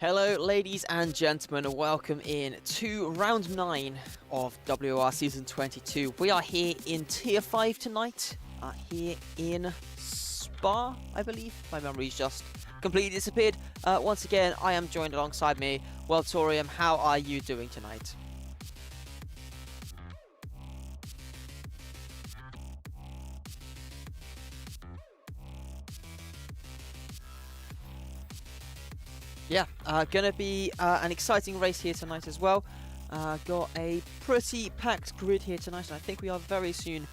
Hello ladies and gentlemen, and welcome in to round 9 of WOR season 22. We are here in tier 5 tonight, here in Spa, I believe. My memory's just completely disappeared. Once again, I am joined alongside me. Well, Torium, how are you doing tonight? Yeah, gonna be an exciting race here tonight as well. Got a pretty packed grid here tonight, and I think we are very soon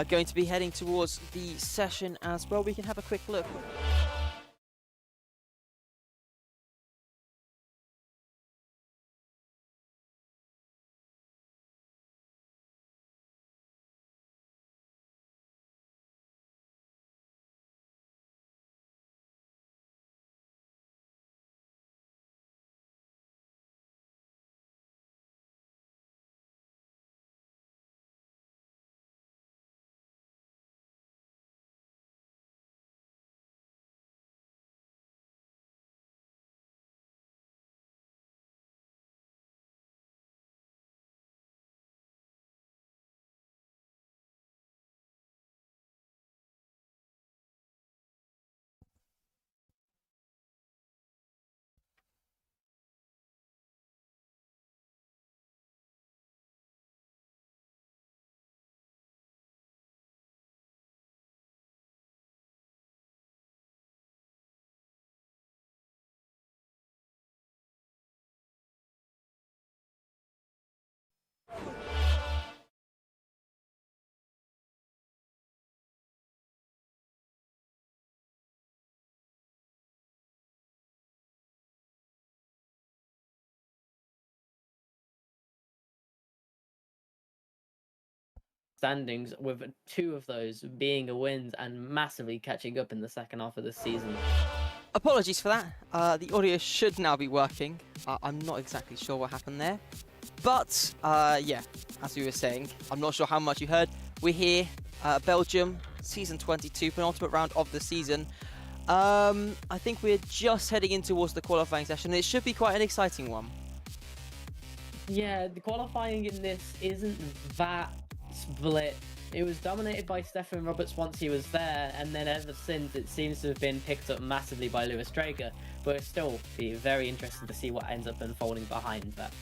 going to be heading towards the session as well. We can have a quick look. Standings, with 2 of those being a wins and massively catching up in the second half of the season. Apologies for that. The audio should now be working. I'm not exactly sure what happened there. But, yeah, as we were saying, I'm not sure how much you heard. We're here, Belgium, season 22, penultimate round of the season. I think we're just heading in towards the qualifying session. It should be quite an exciting one. Yeah, the qualifying in this isn't that split. It was dominated by Stefan Roberts once he was there, and then ever since it seems to have been picked up massively by Lewis Drager, but it'll still be very interesting to see what ends up unfolding behind that.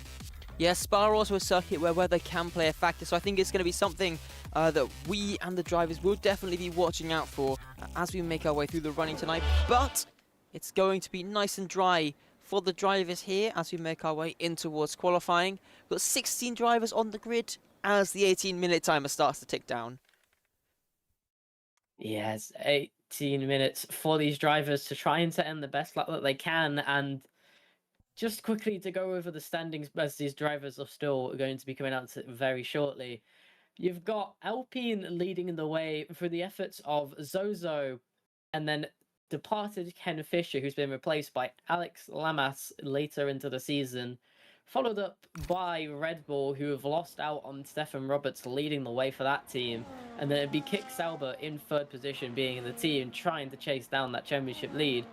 Yeah, Spa also a circuit where weather can play a factor, so I think it's going to be something that we and the drivers will definitely be watching out for as we make our way through the running tonight. But it's going to be nice and dry for the drivers here as we make our way in towards qualifying. We've got 16 drivers on the grid as the 18-minute timer starts to tick down. Yes, 18 minutes for these drivers to try and set in the best lap that they can, and just quickly to go over the standings as these drivers are still going to be coming out very shortly. You've got Alpine leading the way through the efforts of Zozo, and then departed Ken Fisher, who's been replaced by Alex Lamas later into the season, followed up by Red Bull, who have lost out on Stefan Roberts leading the way for that team, and then it'd be Kick Sauber in 3rd position, being in the team trying to chase down that championship lead,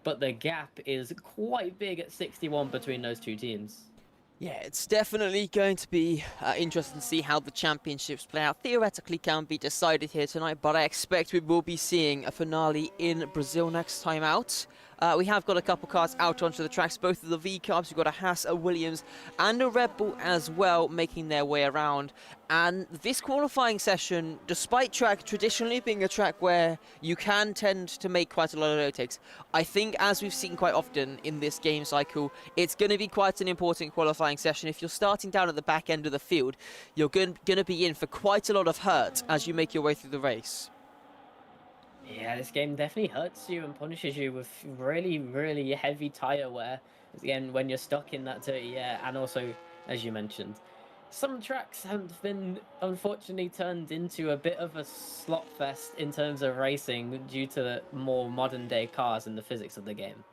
but the gap is quite big at 61 between those 2 teams. Yeah, it's definitely going to be interesting to see how the championships play out. Theoretically can be decided here tonight, but I expect we will be seeing a finale in Brazil next time out. We have got a couple cars out onto the tracks, both of the V-Carbs. We've got a Haas, a Williams, and a Red Bull as well, making their way around. And this qualifying session, despite track traditionally being a track where you can tend to make quite a lot of overtakes, I think as we've seen quite often in this game cycle, it's going to be quite an important qualifying session. If you're starting down at the back end of the field, you're going to be in for quite a lot of hurt as you make your way through the race. Yeah, this game definitely hurts you and punishes you with really, really heavy tyre wear. Again, when you're stuck in that dirty air, and also, as you mentioned, some tracks have been unfortunately turned into a bit of a slot fest in terms of racing due to the more modern day cars and the physics of the game.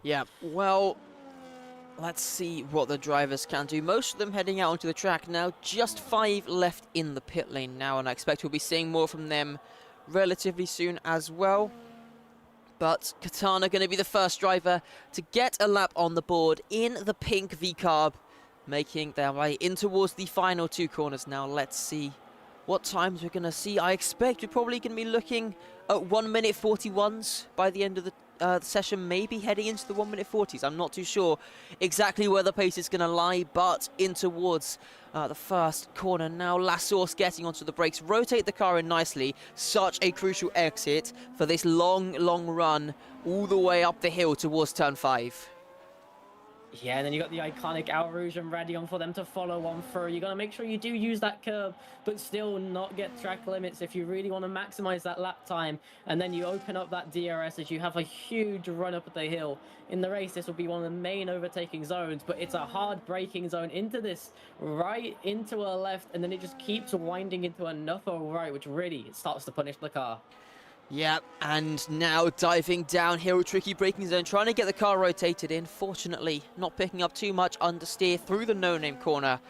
Yeah, well, let's see what the drivers can do. Most of them heading out onto the track now. Just 5 left in the pit lane now, and I expect we'll be seeing more from them relatively soon as well. But Katana going to be the first driver to get a lap on the board in the pink V-Carb, making their way in towards the final 2 corners now. Let's see what times we're going to see. I expect we're probably going to be looking at 1:41 by the end of the session, maybe heading into the 1:40s. I'm not too sure exactly where the pace is going to lie, but in towards the first corner now. Lassource getting onto the brakes, rotate the car in nicely. Such a crucial exit for this long run all the way up the hill towards turn 5. Yeah, and then you got the iconic Al Rouge and Radion for them to follow on through. You got to make sure you do use that curb, but still not get track limits if you really want to maximize that lap time. And then you open up that DRS as you have a huge run up the hill. In the race, this will be one of the main overtaking zones, but it's a hard braking zone into this right, into a left, and then it just keeps winding into another right, which really starts to punish the car. Yeah, and now diving downhill, tricky braking zone, trying to get the car rotated in. Fortunately, not picking up too much understeer through the no-name corner.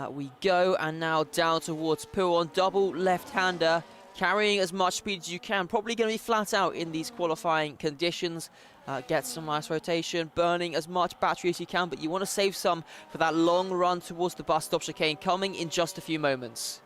We go, and now down towards Pouon, double left-hander, carrying as much speed as you can. Probably going to be flat out in these qualifying conditions. Get some nice rotation, burning as much battery as you can, but you want to save some for that long run towards the bus stop chicane coming in just a few moments.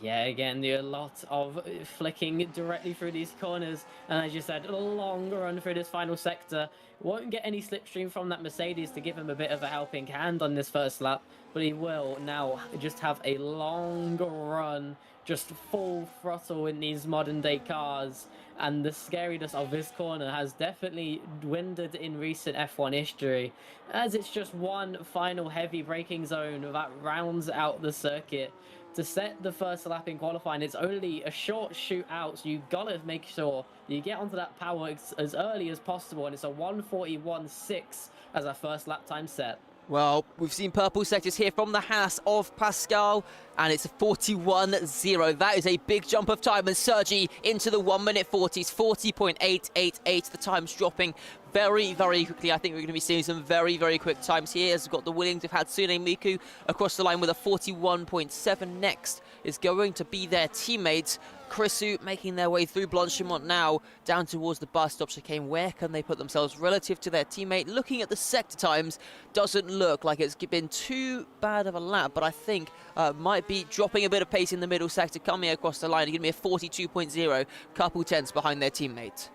Yeah, again, a lot of flicking directly through these corners. And as you said, a long run through this final sector. Won't get any slipstream from that Mercedes to give him a bit of a helping hand on this first lap. But he will now just have a long run, just full throttle in these modern day cars. And the scariness of this corner has definitely dwindled in recent F1 history, as it's just one final heavy braking zone that rounds out the circuit. To set the first lap in qualifying, it's only a short shootout, so you've got to make sure you get onto that power as early as possible, and it's a 1:41.6 as our first lap time set. Well, we've seen purple sectors here from the Haas of Pascal, and it's a 41.0. That is a big jump of time, and Sergi into the 1:40s, 40.888. The time's dropping very quickly. I think we're going to be seeing some very quick times here, as we've got the Williams. We've had Hatsune Miku across the line with a 41.7. Next is going to be their teammates. Chrisu making their way through Blanchimont now, down towards the bus stop chicane. Where can they put themselves relative to their teammate? Looking at the sector times, doesn't look like it's been too bad of a lap, but I think might be dropping a bit of pace in the middle sector, coming across the line. It's going to be a 42.0, couple tenths behind their teammate.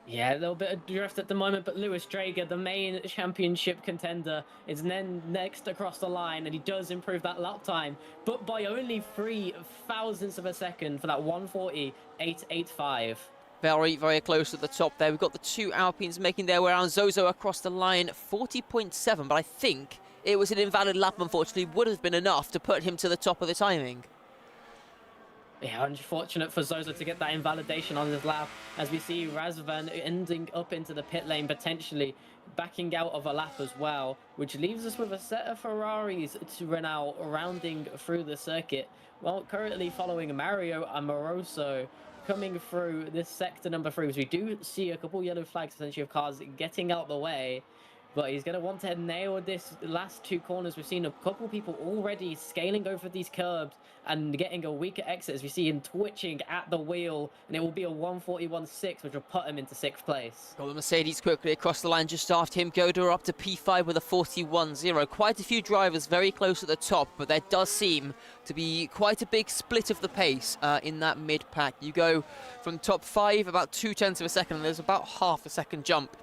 Yeah, a little bit of drift at the moment, but Lewis Drager, the main championship contender, is then next across the line, and he does improve that lap time, but by only 3 thousandths of a second for that 1:40.885. Very close to the top there. We've got the 2 Alpines making their way around. Zozo across the line, 40.7, but I think it was an invalid lap, unfortunately. Would have been enough to put him to the top of the timing. Yeah, unfortunate for Zozo to get that invalidation on his lap, as we see Razvan ending up into the pit lane, potentially backing out of a lap as well, which leaves us with a set of Ferraris to run out, rounding through the circuit. Well, currently following Mario Amoroso coming through this sector number 3, as we do see a couple yellow flags essentially of cars getting out the way. But he's going to want to nail this last 2 corners. We've seen a couple people already scaling over these curbs and getting a weaker exit, as we see him twitching at the wheel. And it will be a 1:41.6, which will put him into 6th place. Got the Mercedes quickly across the line just after him. Goda up to P5 with a 41.0. Quite a few drivers very close at the top, but there does seem to be quite a big split of the pace in that mid-pack. You go from top 5 about 0.2 of a second, and there's about half a second jump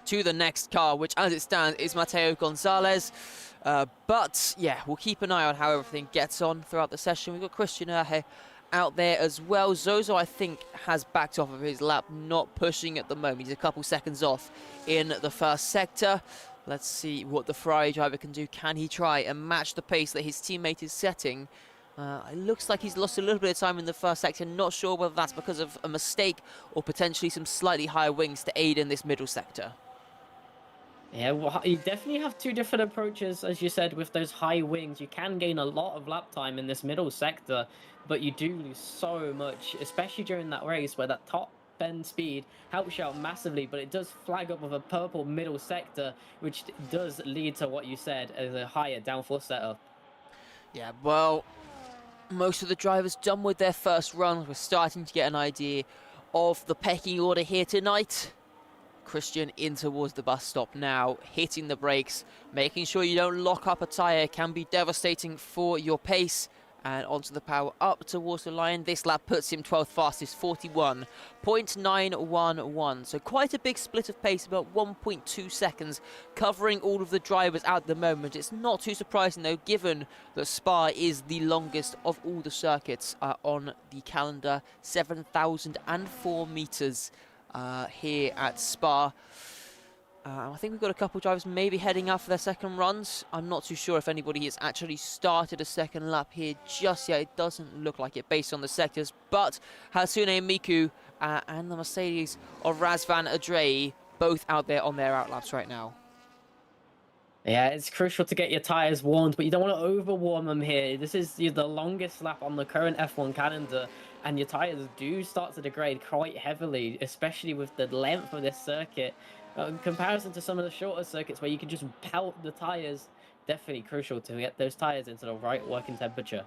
to the next car, which as it stands is Mateo Gonzalez. But yeah, we'll keep an eye on how everything gets on throughout the session. We've got Christian Erhe out there as well. Zozo, I think, has backed off of his lap, not pushing at the moment. He's a couple seconds off in the first sector. Let's see what the Ferrari driver can do. Can he try and match the pace that his teammate is setting? It looks like he's lost a little bit of time in the first sector. Not sure whether that's because of a mistake or potentially some slightly higher wings to aid in this middle sector. Yeah, well, you definitely have two different approaches, as you said, with those high wings. You can gain a lot of lap time in this middle sector, but you do lose so much, especially during that race where that top end speed helps you out massively, but it does flag up with a purple middle sector, which does lead to what you said as a higher downforce setup. Yeah, well, most of the drivers done with their first runs. We're starting to get an idea of the pecking order here tonight. Christian in towards the bus stop now, hitting the brakes, making sure you don't lock up a tyre can be devastating for your pace. And onto the power up towards the line. This lap puts him 12th fastest, 41.911. So quite a big split of pace, about 1.2 seconds, covering all of the drivers at the moment. It's not too surprising though, given that Spa is the longest of all the circuits on the calendar, 7,004 meters here at Spa. I think we've got a couple of drivers maybe heading out for their second runs. I'm not too sure if anybody has actually started a second lap here just yet. It doesn't look like it based on the sectors. But Hatsune Miku and the Mercedes of Razvan Adrei both out there on their outlaps right now. Yeah, it's crucial to get your tyres warmed, but you don't want to overwarm them here. This is the longest lap on the current F1 calendar, and your tyres do start to degrade quite heavily, especially with the length of this circuit. In comparison to some of the shorter circuits where you can just pelt the tyres, definitely crucial to get those tyres into the right working temperature.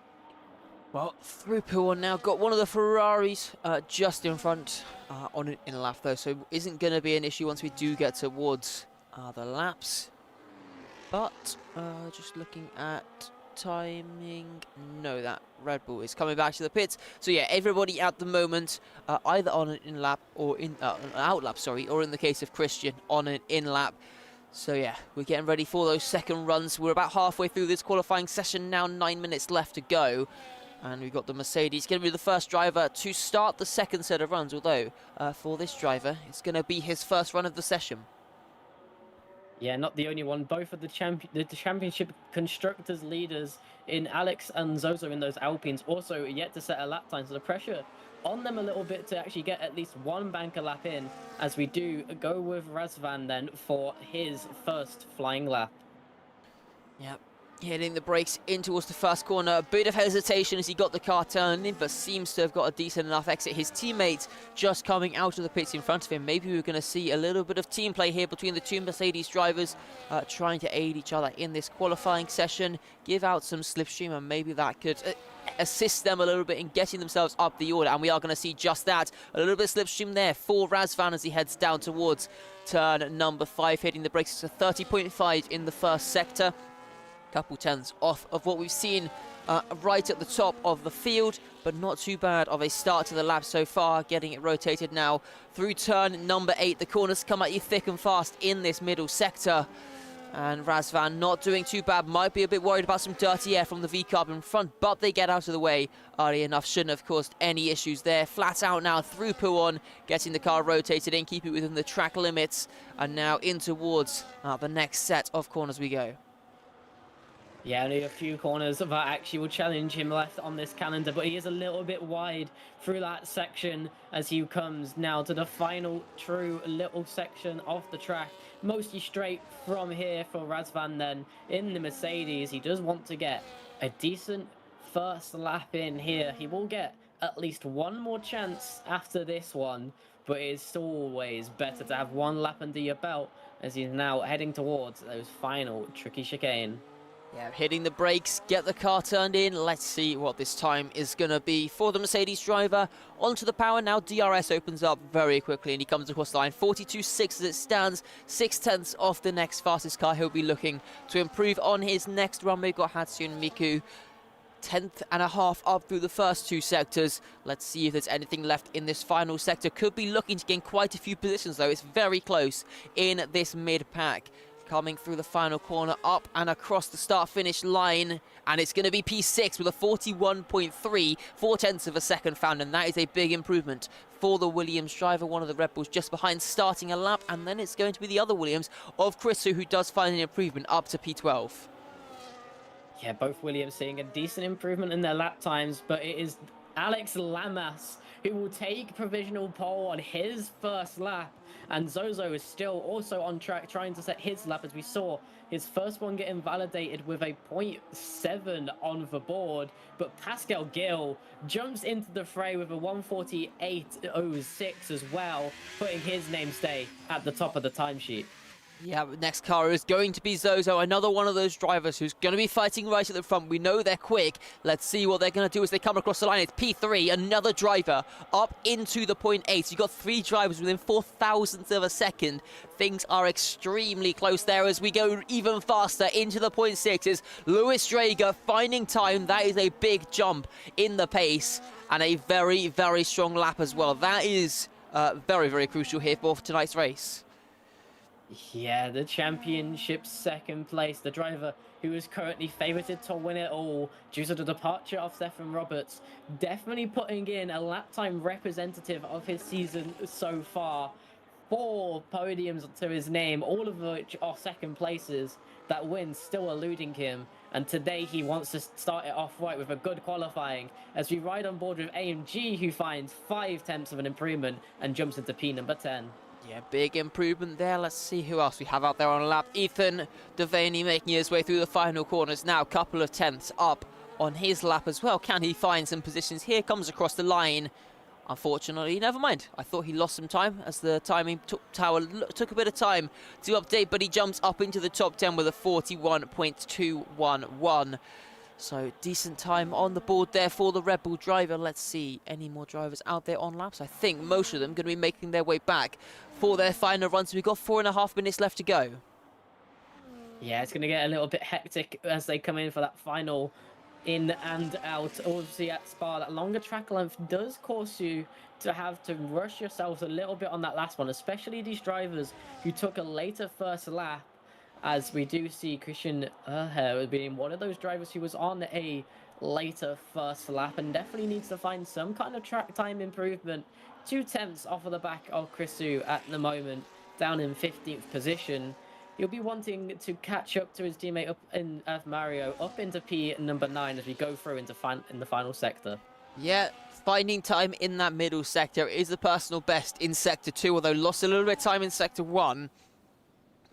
Well, through P1 now, got one of the Ferraris just in front on an in lap though, so isn't going to be an issue once we do get towards the laps. But just looking at timing, no, that Red Bull is coming back to the pits. So yeah, everybody at the moment either on an in lap or an out lap, sorry, or in the case of Christian on an in lap. So yeah, we're getting ready for those second runs. We're about halfway through this qualifying session now, 9 minutes left to go. And we've got the Mercedes going to be the first driver to start the second set of runs, although for this driver, it's going to be his first run of the session. Yeah, not the only one. Both of the championship constructors leaders in Alex and Zozo in those Alpines also yet to set a lap time. So the pressure on them a little bit to actually get at least one banker lap in, as we do go with Razvan then for his first flying lap. Yep. Hitting the brakes in towards the first corner. A bit of hesitation as he got the car turned in, but seems to have got a decent enough exit. His teammates just coming out of the pits in front of him. Maybe we're going to see a little bit of team play here between the two Mercedes drivers, trying to aid each other in this qualifying session, give out some slipstream, and maybe that could assist them a little bit in getting themselves up the order. And we are going to see just that. A little bit of slipstream there for Razvan as he heads down towards turn number 5, hitting the brakes to 30.5 in the first sector. Couple tenths off of what we've seen right at the top of the field, but not too bad of a start to the lap so far. Getting it rotated now through turn number 8. The corners come at you thick and fast in this middle sector, and Razvan not doing too bad. Might be a bit worried about some dirty air from the V-carb in front, but they get out of the way early enough. Shouldn't have caused any issues there. Flat out now through Puon, getting the car rotated in, keep it within the track limits, and now in towards the next set of corners we go. Yeah, only a few corners that actually will challenge him left on this calendar, but he is a little bit wide through that section as he comes now to the final true little section of the track. Mostly straight from here for Razvan then in the Mercedes. He does want to get a decent first lap in here. He will get at least one more chance after this one, but it's always better to have one lap under your belt as he's now heading towards those final tricky chicane. Yeah, hitting the brakes, get the car turned in. Let's see what this time is going to be for the Mercedes driver. Onto the power now. DRS opens up very quickly and he comes across the line. 42.6 as it stands, 6 tenths off the next fastest car. He'll be looking to improve on his next run. We've got Hatsune Miku, 10th and a half up through the first two sectors. Let's see if there's anything left in this final sector. Could be looking to gain quite a few positions though. It's very close in this mid-pack. Coming through the final corner, up and across the start-finish line, and it's going to be P6 with a 41.3, 4 tenths of a second found, and that is a big improvement for the Williams driver, one of the Red Bulls just behind, starting a lap, and then it's going to be the other Williams of Chrisu, who does find an improvement up to P12. Yeah, both Williams seeing a decent improvement in their lap times, but it is Alex Lamas, who will take provisional pole on his first lap. And Zozo is still also on track trying to set his lap, as we saw his first one get invalidated with a 0.7 on the board. But Pascal Gill jumps into the fray with a 1:48.06 as well, putting his namestay at the top of the timesheet. Yeah, but next car is going to be Zozo, another one of those drivers who's going to be fighting right at the front. We know they're quick. Let's see what they're going to do as they come across the line. It's P3, another driver up into the 0.8. You've got 3 drivers within 0.04 of a second. Things are extremely close there as we go even faster into the 0.6s. Lewis Drager finding time. That is a big jump in the pace and a very, very strong lap as well. That is very, very crucial here for tonight's race. Yeah, the championship's second place, the driver who is currently favoured to win it all due to the departure of Stefan Roberts, definitely putting in a lap time representative of his season so far. 4 podiums to his name, all of which are second places. That win still eluding him, and today he wants to start it off right with a good qualifying as we ride on board with AMG, who finds 5/10 of an improvement and jumps into P number 10. Yeah, big improvement there. Let's see who else we have out there on a lap. Ethan Devaney making his way through the final corners now. Couple of tenths up on his lap as well. Can he find some positions here? Comes across the line. Unfortunately, never mind. I thought he lost some time as the timing tower took a bit of time to update, but he jumps up into the top 10 with a 41.211. So decent time on the board there for the Red Bull driver. Let's see any more drivers out there on laps. I think most of them going to be making their way back for their final runs. We've got 4.5 minutes left to go. Yeah, it's going to get a little bit hectic as they come in for that final in and out. Obviously at Spa, that longer track length does cause you to have to rush yourselves a little bit on that last one, especially these drivers who took a later first lap, as we do see Christian Erher being one of those drivers who was on a later first lap and definitely needs to find some kind of track time improvement. 2/10 off of the back of Chrisu at the moment, down in 15th position. He'll be wanting to catch up to his teammate up in Mario up into P number 9 as we go through into in the final sector. Yeah, finding time in that middle sector is the personal best in sector 2, although lost a little bit of time in sector 1.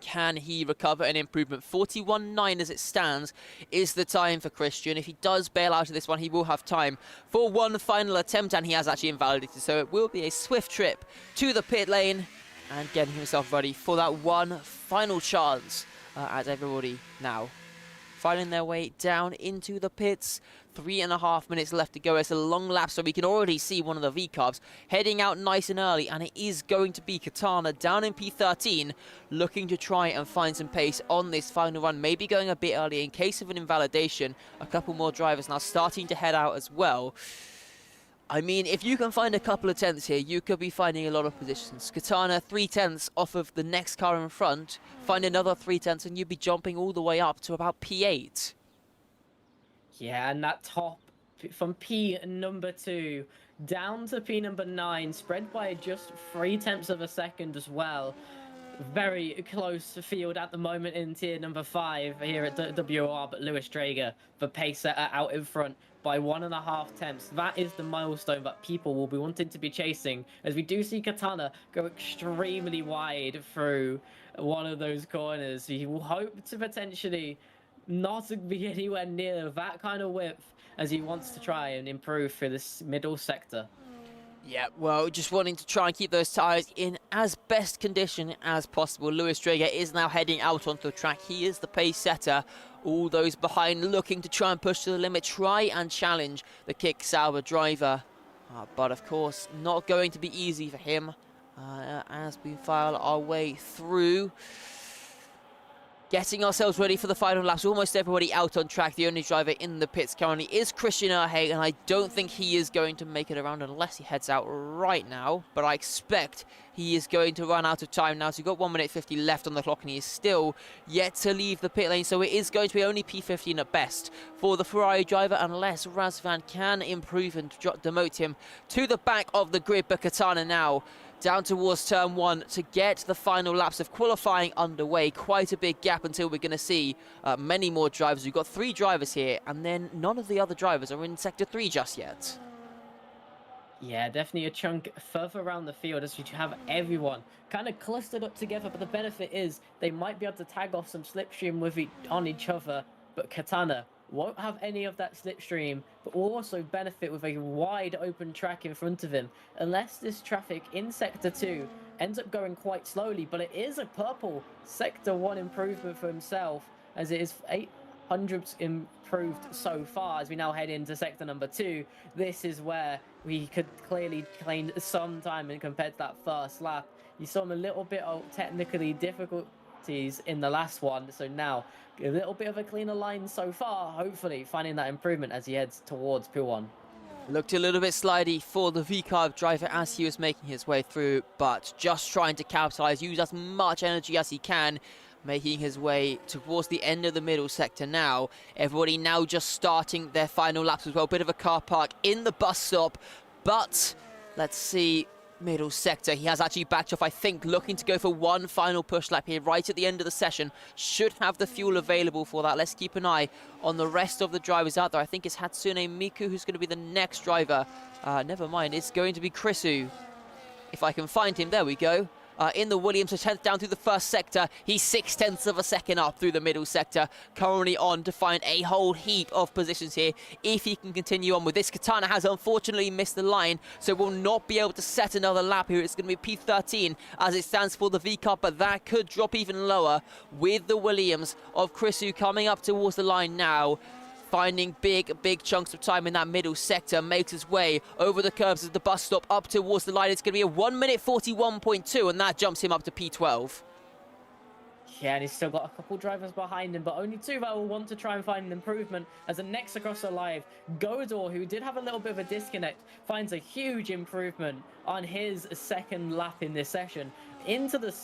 Can he recover an improvement? 41.9 as it stands is the time for Christian. If he does bail out of this one, he will have time for one final attempt, and he has actually invalidated, so it will be a swift trip to the pit lane and getting himself ready for that one final chance as everybody now finding their way down into the pits. 3.5 minutes left to go. It's a long lap, so we can already see one of the V-Cubs heading out nice and early, and it is going to be Katana down in P13, looking to try and find some pace on this final run, maybe going a bit early in case of an invalidation. A couple more drivers now starting to head out as well. I mean, if you can find a couple of tenths here, you could be finding a lot of positions. Katana 3/10 off of the next car in front, find another 3/10 and you'd be jumping all the way up to about P8. Yeah, and that top from P number 2 down to P number 9, spread by just 0.3 of a second as well. Very close field at the moment in tier number 5 here at WOR, but Lewis Drager, the pace setter, out in front by 1.5 tenths. That is the milestone that people will be wanting to be chasing, as we do see Katana go extremely wide through one of those corners. He will hope to potentially not be anywhere near that kind of width as he wants to try and improve through this middle sector. Yeah, well, just wanting to try and keep those tyres in as best condition as possible. Lewis Drager is now heading out onto the track. He is the pace setter. All those behind looking to try and push to the limit, try and challenge the Kick Sauber driver. But of course, not going to be easy for him as we file our way through. Getting ourselves ready for the final laps. Almost everybody out on track. The only driver in the pits currently is Christian Erhe, and I don't think he is going to make it around unless he heads out right now. But I expect he is going to run out of time now. So we've got 1 minute 50 left on the clock, and he is still yet to leave the pit lane. So it is going to be only P15 at best for the Ferrari driver, unless Razvan can improve and demote him to the back of the grid. But Katana now down towards turn 1 to get the final laps of qualifying underway. Quite a big gap until we're going to see many more drivers. We've got 3 drivers here, and then none of the other drivers are in sector 3 just yet. Yeah, definitely a chunk further around the field as you have everyone kind of clustered up together. But the benefit is they might be able to tag off some slipstream on each other. But Katana won't have any of that slipstream, but will also benefit with a wide open track in front of him. Unless this traffic in Sector 2 ends up going quite slowly, but it is a purple Sector 1 improvement for himself, as it is 800 improved so far as we now head into Sector number 2. This is where we could clearly claim some time in compared to that first lap. You saw him a little bit of technically difficulties in the last one, so now a little bit of a cleaner line so far, hopefully finding that improvement as he heads towards P1. Looked a little bit slidey for the V-Carb driver as he was making his way through, but just trying to capitalize, use as much energy as he can, making his way towards the end of the middle sector now. Everybody now just starting their final laps as well. Bit of a car park in the bus stop, but let's see. Middle sector, he has actually backed off, I think, looking to go for one final push lap here right at the end of the session. Should have the fuel available for that. Let's keep an eye on the rest of the drivers out there. I think it's Hatsune Miku who's going to be the next driver. Never mind, it's going to be Chrisu. If I can find him, there we go. In the Williams, a 10th down through the first sector. He's 0.6 of a second up through the middle sector. Currently on to find a whole heap of positions here. If he can continue on with this, Katana has unfortunately missed the line, so will not be able to set another lap here. It's going to be P13 as it stands for the V-Cup, but that could drop even lower with the Williams of Chrisu coming up towards the line now. Finding big chunks of time in that middle sector, makes his way over the curbs of the bus stop up towards the line. It's going to be a 1 minute 41.2, and that jumps him up to P12. Yeah, and he's still got a couple drivers behind him, but only two that will want to try and find an improvement. As the next across the line, Godor, who did have a little bit of a disconnect, finds a huge improvement on his second lap in this session into the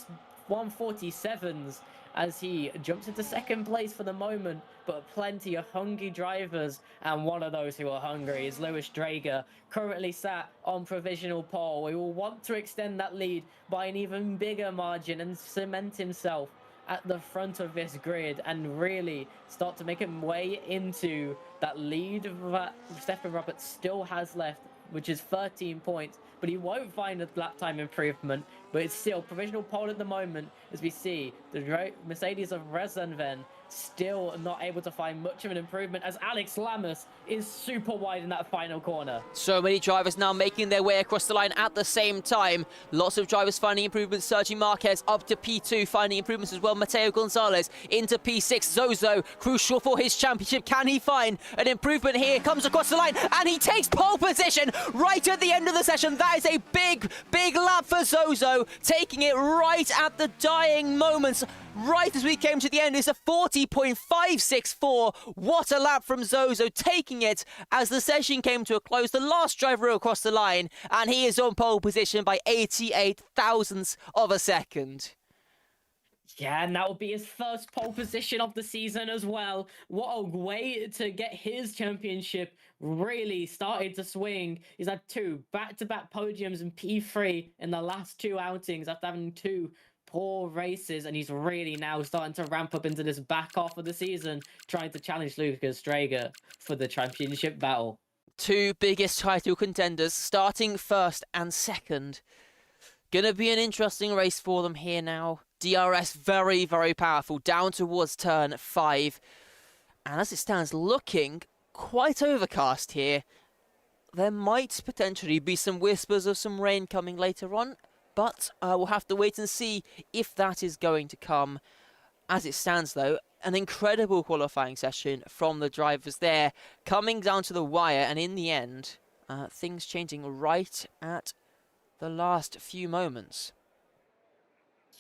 147s as he jumps into second place for the moment, but plenty of hungry drivers, and one of those who are hungry is Lewis Drager, currently sat on provisional pole. He will want to extend that lead by an even bigger margin and cement himself at the front of this grid and really start to make him way into that lead that Stefan Roberts still has left, which is 13 points, but he won't find a lap time improvement. But it's still provisional pole at the moment, as we see the Mercedes of Rezanven still not able to find much of an improvement, as Alex Lamas is super wide in that final corner. So many drivers now making their way across the line at the same time. Lots of drivers finding improvements. Sergi Marquez up to P2, finding improvements as well. Mateo Gonzalez into P6. Zozo, crucial for his championship. Can he find an improvement here? Comes across the line, and he takes pole position right at the end of the session. That is a big lap for Zozo, taking it right at the dying moments. Right as we came to the end, it's a 40.564. What a lap from Zozo, taking it as the session came to a close. The last driver across the line, and he is on pole position by 88 thousandths of a second. Yeah, and that will be his first pole position of the season as well. What a way to get his championship really started to swing. He's had two back-to-back podiums in P3 in the last two outings after having two poor races, and he's really now starting to ramp up into this back half of the season, trying to challenge Lucas Drager for the championship battle. Two biggest title contenders starting first and second. Gonna be an interesting race for them here now. DRS very powerful down towards turn 5, and as it stands, looking quite overcast here. There might potentially be some whispers of some rain coming later on, but we'll have to wait and see if that is going to come. As it stands, though, an incredible qualifying session from the drivers there, coming down to the wire, and in the end, things changing right at the last few moments.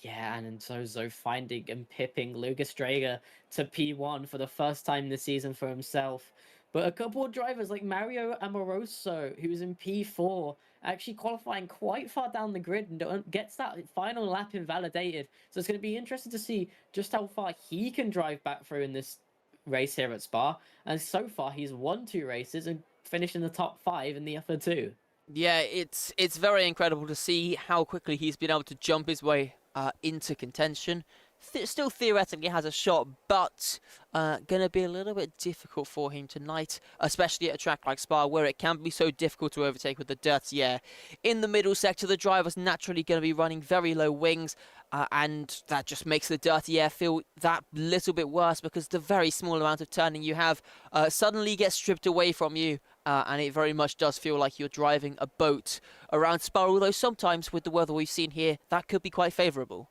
Yeah, and Zozo finding and pipping Lucas Drager to P1 for the first time this season for himself. But a couple of drivers like Mario Amoroso, who's in P4, actually qualifying quite far down the grid and gets that final lap invalidated. So it's going to be interesting to see just how far he can drive back through in this race here at Spa. And so far, he's won 2 races and finished in the top 5 in the other 2. Yeah, it's very incredible to see how quickly he's been able to jump his way into contention. still theoretically has a shot, but going to be a little bit difficult for him tonight, especially at a track like Spa, where it can be so difficult to overtake with the dirty air. In the middle sector, the driver's naturally going to be running very low wings, and that just makes the dirty air feel that little bit worse, because the very small amount of turning you have suddenly gets stripped away from you. And it very much does feel like you're driving a boat around Spa, although sometimes with the weather we've seen here, that could be quite favourable.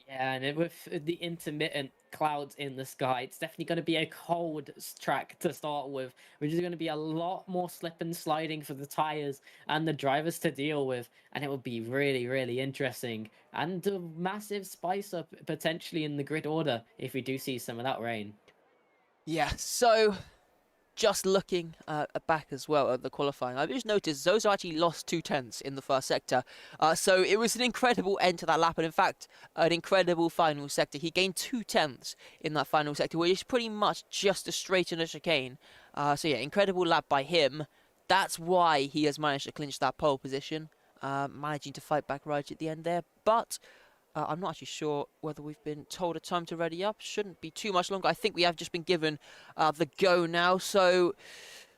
Yeah, and with the intermittent clouds in the sky, it's definitely going to be a cold track to start with, which is going to be a lot more slip and sliding for the tyres and the drivers to deal with, and it will be really, really interesting, and a massive spice up potentially in the grid order if we do see some of that rain. Yeah, so just looking back as well at the qualifying, I've just noticed Zozo actually lost 2/10 in the first sector. So it was an incredible end to that lap, and in fact, an incredible final sector. He gained 2/10 in that final sector, which is pretty much just a straight in a chicane. So yeah, incredible lap by him. That's why he has managed to clinch that pole position, managing to fight back right at the end there. But I'm not actually sure whether we've been told a time to ready up. Shouldn't be too much longer. I think we have just been given the go now. So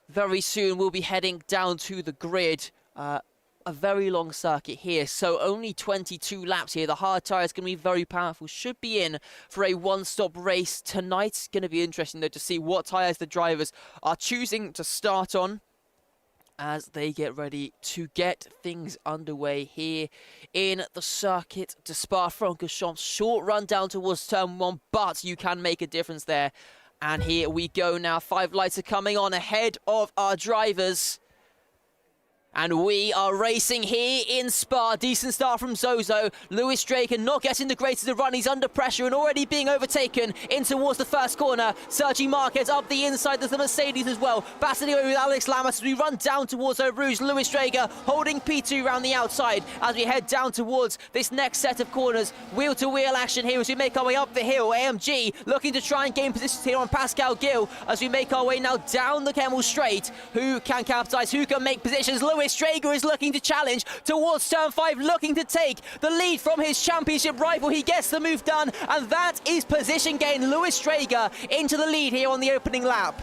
very soon we'll be heading down to the grid. A very long circuit here. So only 22 laps here. The hard tyre is going to be very powerful. Should be in for a one-stop race tonight. It's going to be interesting, though, to see what tyres the drivers are choosing to start on as they get ready to get things underway here in the circuit de Spa-Francorchamps. Short run down towards turn 1, but you can make a difference there. And here we go now. 5 lights are coming on ahead of our drivers. And we are racing here in Spa. Decent start from Zozo. Lewis Draker not getting the greatest of run. He's under pressure and already being overtaken in towards the first corner. Sergi Marquez up the inside. There's the Mercedes as well. Battling away with Alex Lamas as we run down towards Eau Rouge. Lewis Draker holding P2 around the outside as we head down towards this next set of corners. Wheel-to-wheel action here as we make our way up the hill. AMG looking to try and gain positions here on Pascal Gill as we make our way now down the Kemmel Straight. Who can capitalize? Who can make positions? Lewis Drager is looking to challenge towards turn 5, looking to take the lead from his championship rival. He gets the move done, and that is position gain. Lewis Drager into the lead here on the opening lap.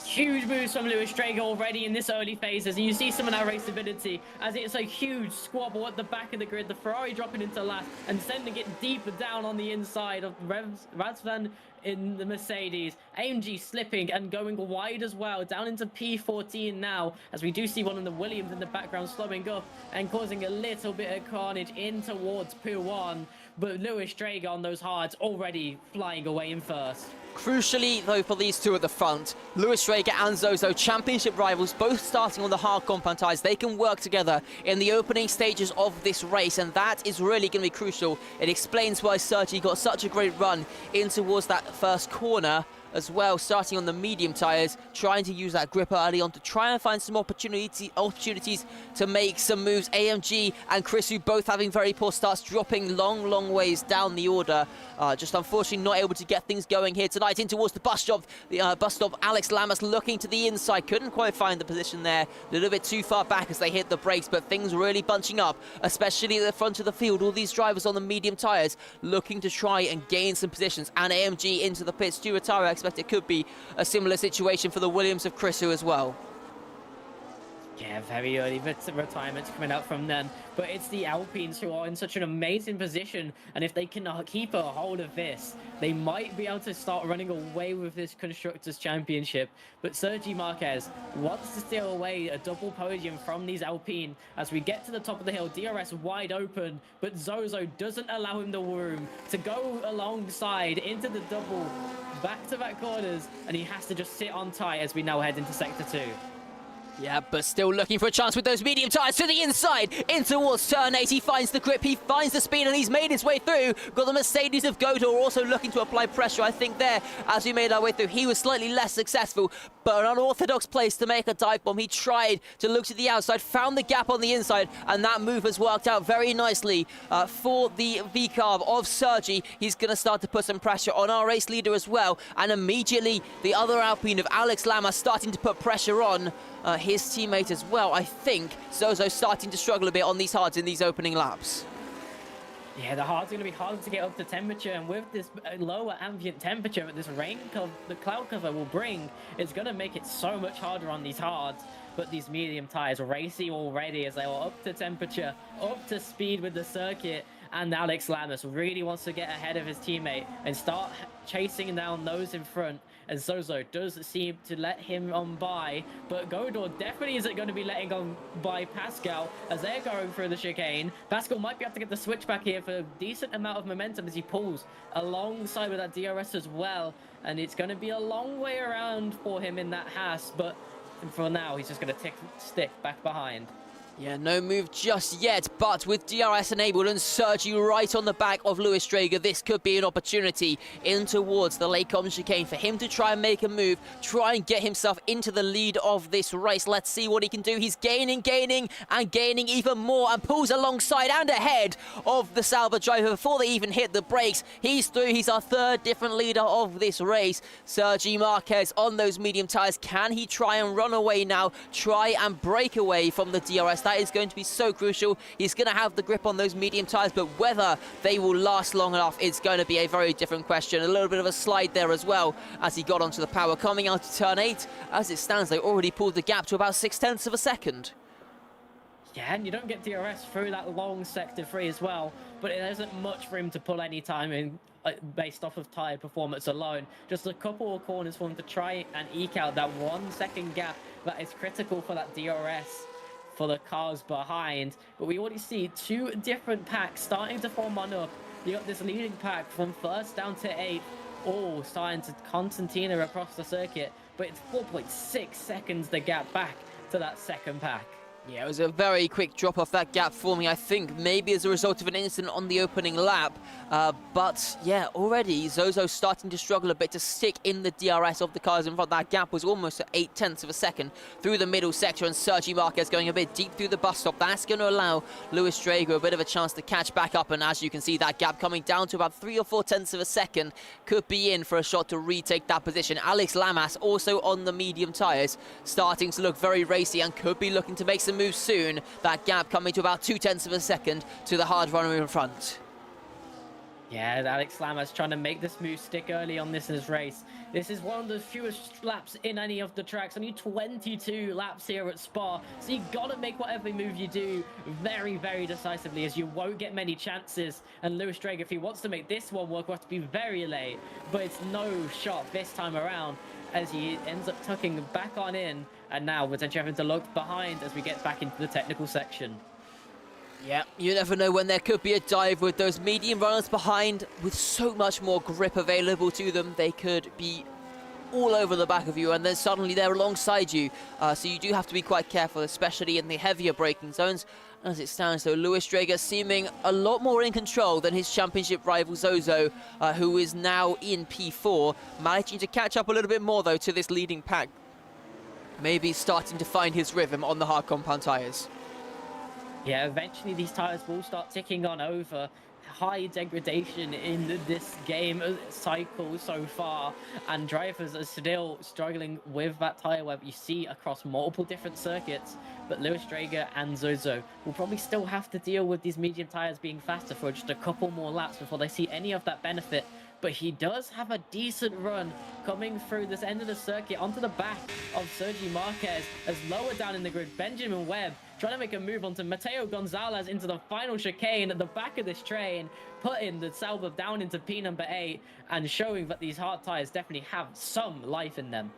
Huge moves from Lewis Drager already in this early phases, and you see some of that raceability as it's a huge squabble at the back of the grid. The Ferrari dropping into last and sending it deeper down on the inside of Razvan in the Mercedes. AMG slipping and going wide as well, down into P14 now, as we do see one of the Williams in the background slowing up and causing a little bit of carnage in towards P1. But Lewis Drager on those hards already flying away in first. Crucially, though, for these two at the front, Lewis Drager and Zozo, championship rivals, both starting on the hard compound tyres. They can work together in the opening stages of this race, and that is really going to be crucial. It explains why Sergi got such a great run in towards that first corner as well, starting on the medium tyres, trying to use that grip early on to try and find some opportunities to make some moves. AMG and Chrisu both having very poor starts, dropping long ways down the order. Just unfortunately not able to get things going here tonight. In towards the bus stop. Alex Lamas looking to the inside. Couldn't quite find the position there. A little bit too far back as they hit the brakes, but things really bunching up, especially at the front of the field. All these drivers on the medium tyres looking to try and gain some positions. And AMG into the pits to retire. I expect it could be a similar situation for the Williams of Chrisu as well. Yeah, very early retirements coming out from them. But it's the Alpines who are in such an amazing position. And if they can keep a hold of this, they might be able to start running away with this Constructors' Championship. But Sergi Marquez wants to steal away a double podium from these Alpine as we get to the top of the hill. DRS wide open, but Zozo doesn't allow him the room to go alongside into the double back-to-back corners. And he has to just sit on tight as we now head into Sector 2. Yeah, but still looking for a chance with those medium tyres to the inside. In towards turn 8, he finds the grip, he finds the speed, and he's made his way through. Got the Mercedes of Godor also looking to apply pressure, I think, there as we made our way through. He was slightly less successful, but an unorthodox place to make a dive bomb. He tried to look to the outside, found the gap on the inside, and that move has worked out very nicely for the V-carb of Sergi. He's going to start to put some pressure on our race leader as well, and immediately the other Alpine of Alex Lama starting to put pressure on his teammate as well. I think Zozo's starting to struggle a bit on these hards in these opening laps. Yeah, the hard's going to be harder to get up to temperature, and with this lower ambient temperature that this the cloud cover will bring, it's going to make it so much harder on these hards. But these medium tires racing already as they are up to temperature, up to speed with the circuit, and Alex Lamas really wants to get ahead of his teammate and start chasing down those in front. And Zozo does seem to let him on by, but Godor definitely isn't going to be letting on by Pascal as they're going through the chicane. Pascal might be able to get the switch back here for a decent amount of momentum as he pulls alongside with that DRS as well. And it's going to be a long way around for him in that Haas, but for now, he's just going to stick back behind. Yeah, no move just yet, but with DRS enabled and Sergi right on the back of Lewis Drager, this could be an opportunity in towards the Lake Common chicane for him to try and make a move, try and get himself into the lead of this race. Let's see what he can do. He's gaining even more and pulls alongside and ahead of the Sauber driver before they even hit the brakes. He's through. He's our third different leader of this race. Sergi Marquez on those medium tyres. Can he try and run away now? Try and break away from the DRS? That is going to be so crucial. He's going to have the grip on those medium tyres, but whether they will last long enough, it's going to be a very different question. A little bit of a slide there as well as he got onto the power. Coming out to turn 8, as it stands, they already pulled the gap to about 0.6 of a second. Yeah, and you don't get DRS through that long sector 3 as well, but it isn't much for him to pull any time in based off of tyre performance alone. Just a couple of corners for him to try and eke out that 1 second gap that is critical for that DRS for the cars behind. But we already see 2 different packs starting to form on up. You got this leading pack from 1st down to 8th, all starting to concertina across the circuit, but it's 4.6 seconds the gap back to that 2nd pack. Yeah, it was a very quick drop off that gap forming, I think, maybe as a result of an incident on the opening lap. But yeah, already Zozo starting to struggle a bit to stick in the DRS of the cars in front. That gap was almost at 0.8 of a second through the middle sector, and Sergi Marquez going a bit deep through the bus stop. That's going to allow Lewis Drager a bit of a chance to catch back up, and as you can see, that gap coming down to about 3 or 4 tenths of a second could be in for a shot to retake that position. Alex Lamas also on the medium tyres, starting to look very racy and could be looking to make some moves soon. That gap coming to about 0.2 of a second to the hard runner in front. Yeah, Alex Lamas trying to make this move stick early on this race. This is one of the fewest laps in any of the tracks. Only 22 laps here at Spa. So you got to make whatever move you do very, very decisively, as you won't get many chances. And Lewis Drager, if he wants to make this one work, will have to be very late. But it's no shot this time around, as he ends up tucking back on in. And now potentially having to look behind as we get back into the technical section. Yeah, you never know when there could be a dive with those medium runners behind. With so much more grip available to them, they could be all over the back of you, and then suddenly they're alongside you. So you do have to be quite careful, especially in the heavier braking zones. As it stands, though, Lewis Drager seeming a lot more in control than his championship rival Zozo, who is now in P4, managing to catch up a little bit more, though, to this leading pack. Maybe starting to find his rhythm on the hard compound tyres. Yeah, eventually these tyres will start ticking on over. High degradation in this game cycle so far, and drivers are still struggling with that tyre web you see across multiple different circuits. But Lewis Drager and Zozo will probably still have to deal with these medium tyres being faster for just a couple more laps before they see any of that benefit. But he does have a decent run coming through this end of the circuit onto the back of Sergi Marquez, as lower down in the grid, Benjamin Webb trying to make a move onto Mateo Gonzalez into the final chicane at the back of this train, putting the Sauber down into P number 8 and showing that these hard tyres definitely have some life in them.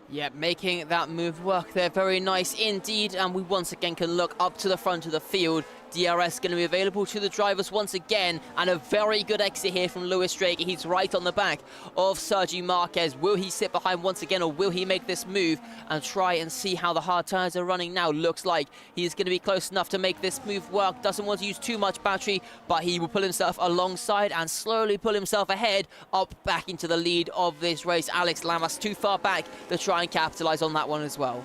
Yeah, making that move work there. Very nice indeed. And we once again can look up to the front of the field. DRS going to be available to the drivers once again, and a very good exit here from Lewis Drager. He's right on the back of Sergi Marquez. Will he sit behind once again, or will he make this move and try and see how the hard tyres are running now? Looks like he's going to be close enough to make this move work. Doesn't want to use too much battery, but he will pull himself alongside and slowly pull himself ahead, up back into the lead of this race. Alex Lamas too far back to try and capitalise on that one as well.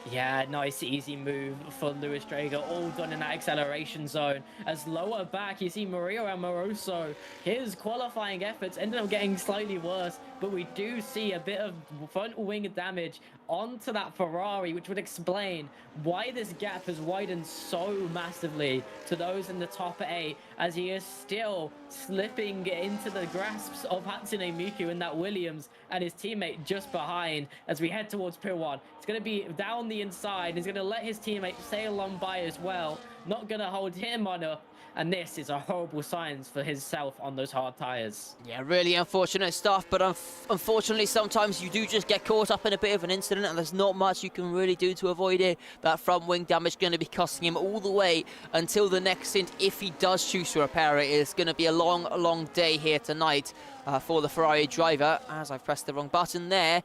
Yeah, nice easy move for Luis Drager, all done in that acceleration zone. As lower back, you see Mario Amoroso. His qualifying efforts ended up getting slightly worse, but we do see a bit of front wing damage onto that Ferrari, which would explain why this gap has widened so massively to those in the top 8, as he is still slipping into the grasps of Hatsune Miku in that Williams and his teammate just behind as we head towards P1. It's going to be down the inside. He's going to let his teammate sail on by as well. Not going to hold him on up. And this is a horrible sign for himself on those hard tyres. Yeah, really unfortunate stuff, but unfortunately sometimes you do just get caught up in a bit of an incident and there's not much you can really do to avoid it. That front wing damage going to be costing him all the way until the next stint if he does choose to repair it. It's going to be a long, long day here tonight. For the Ferrari driver, as I've pressed the wrong button there.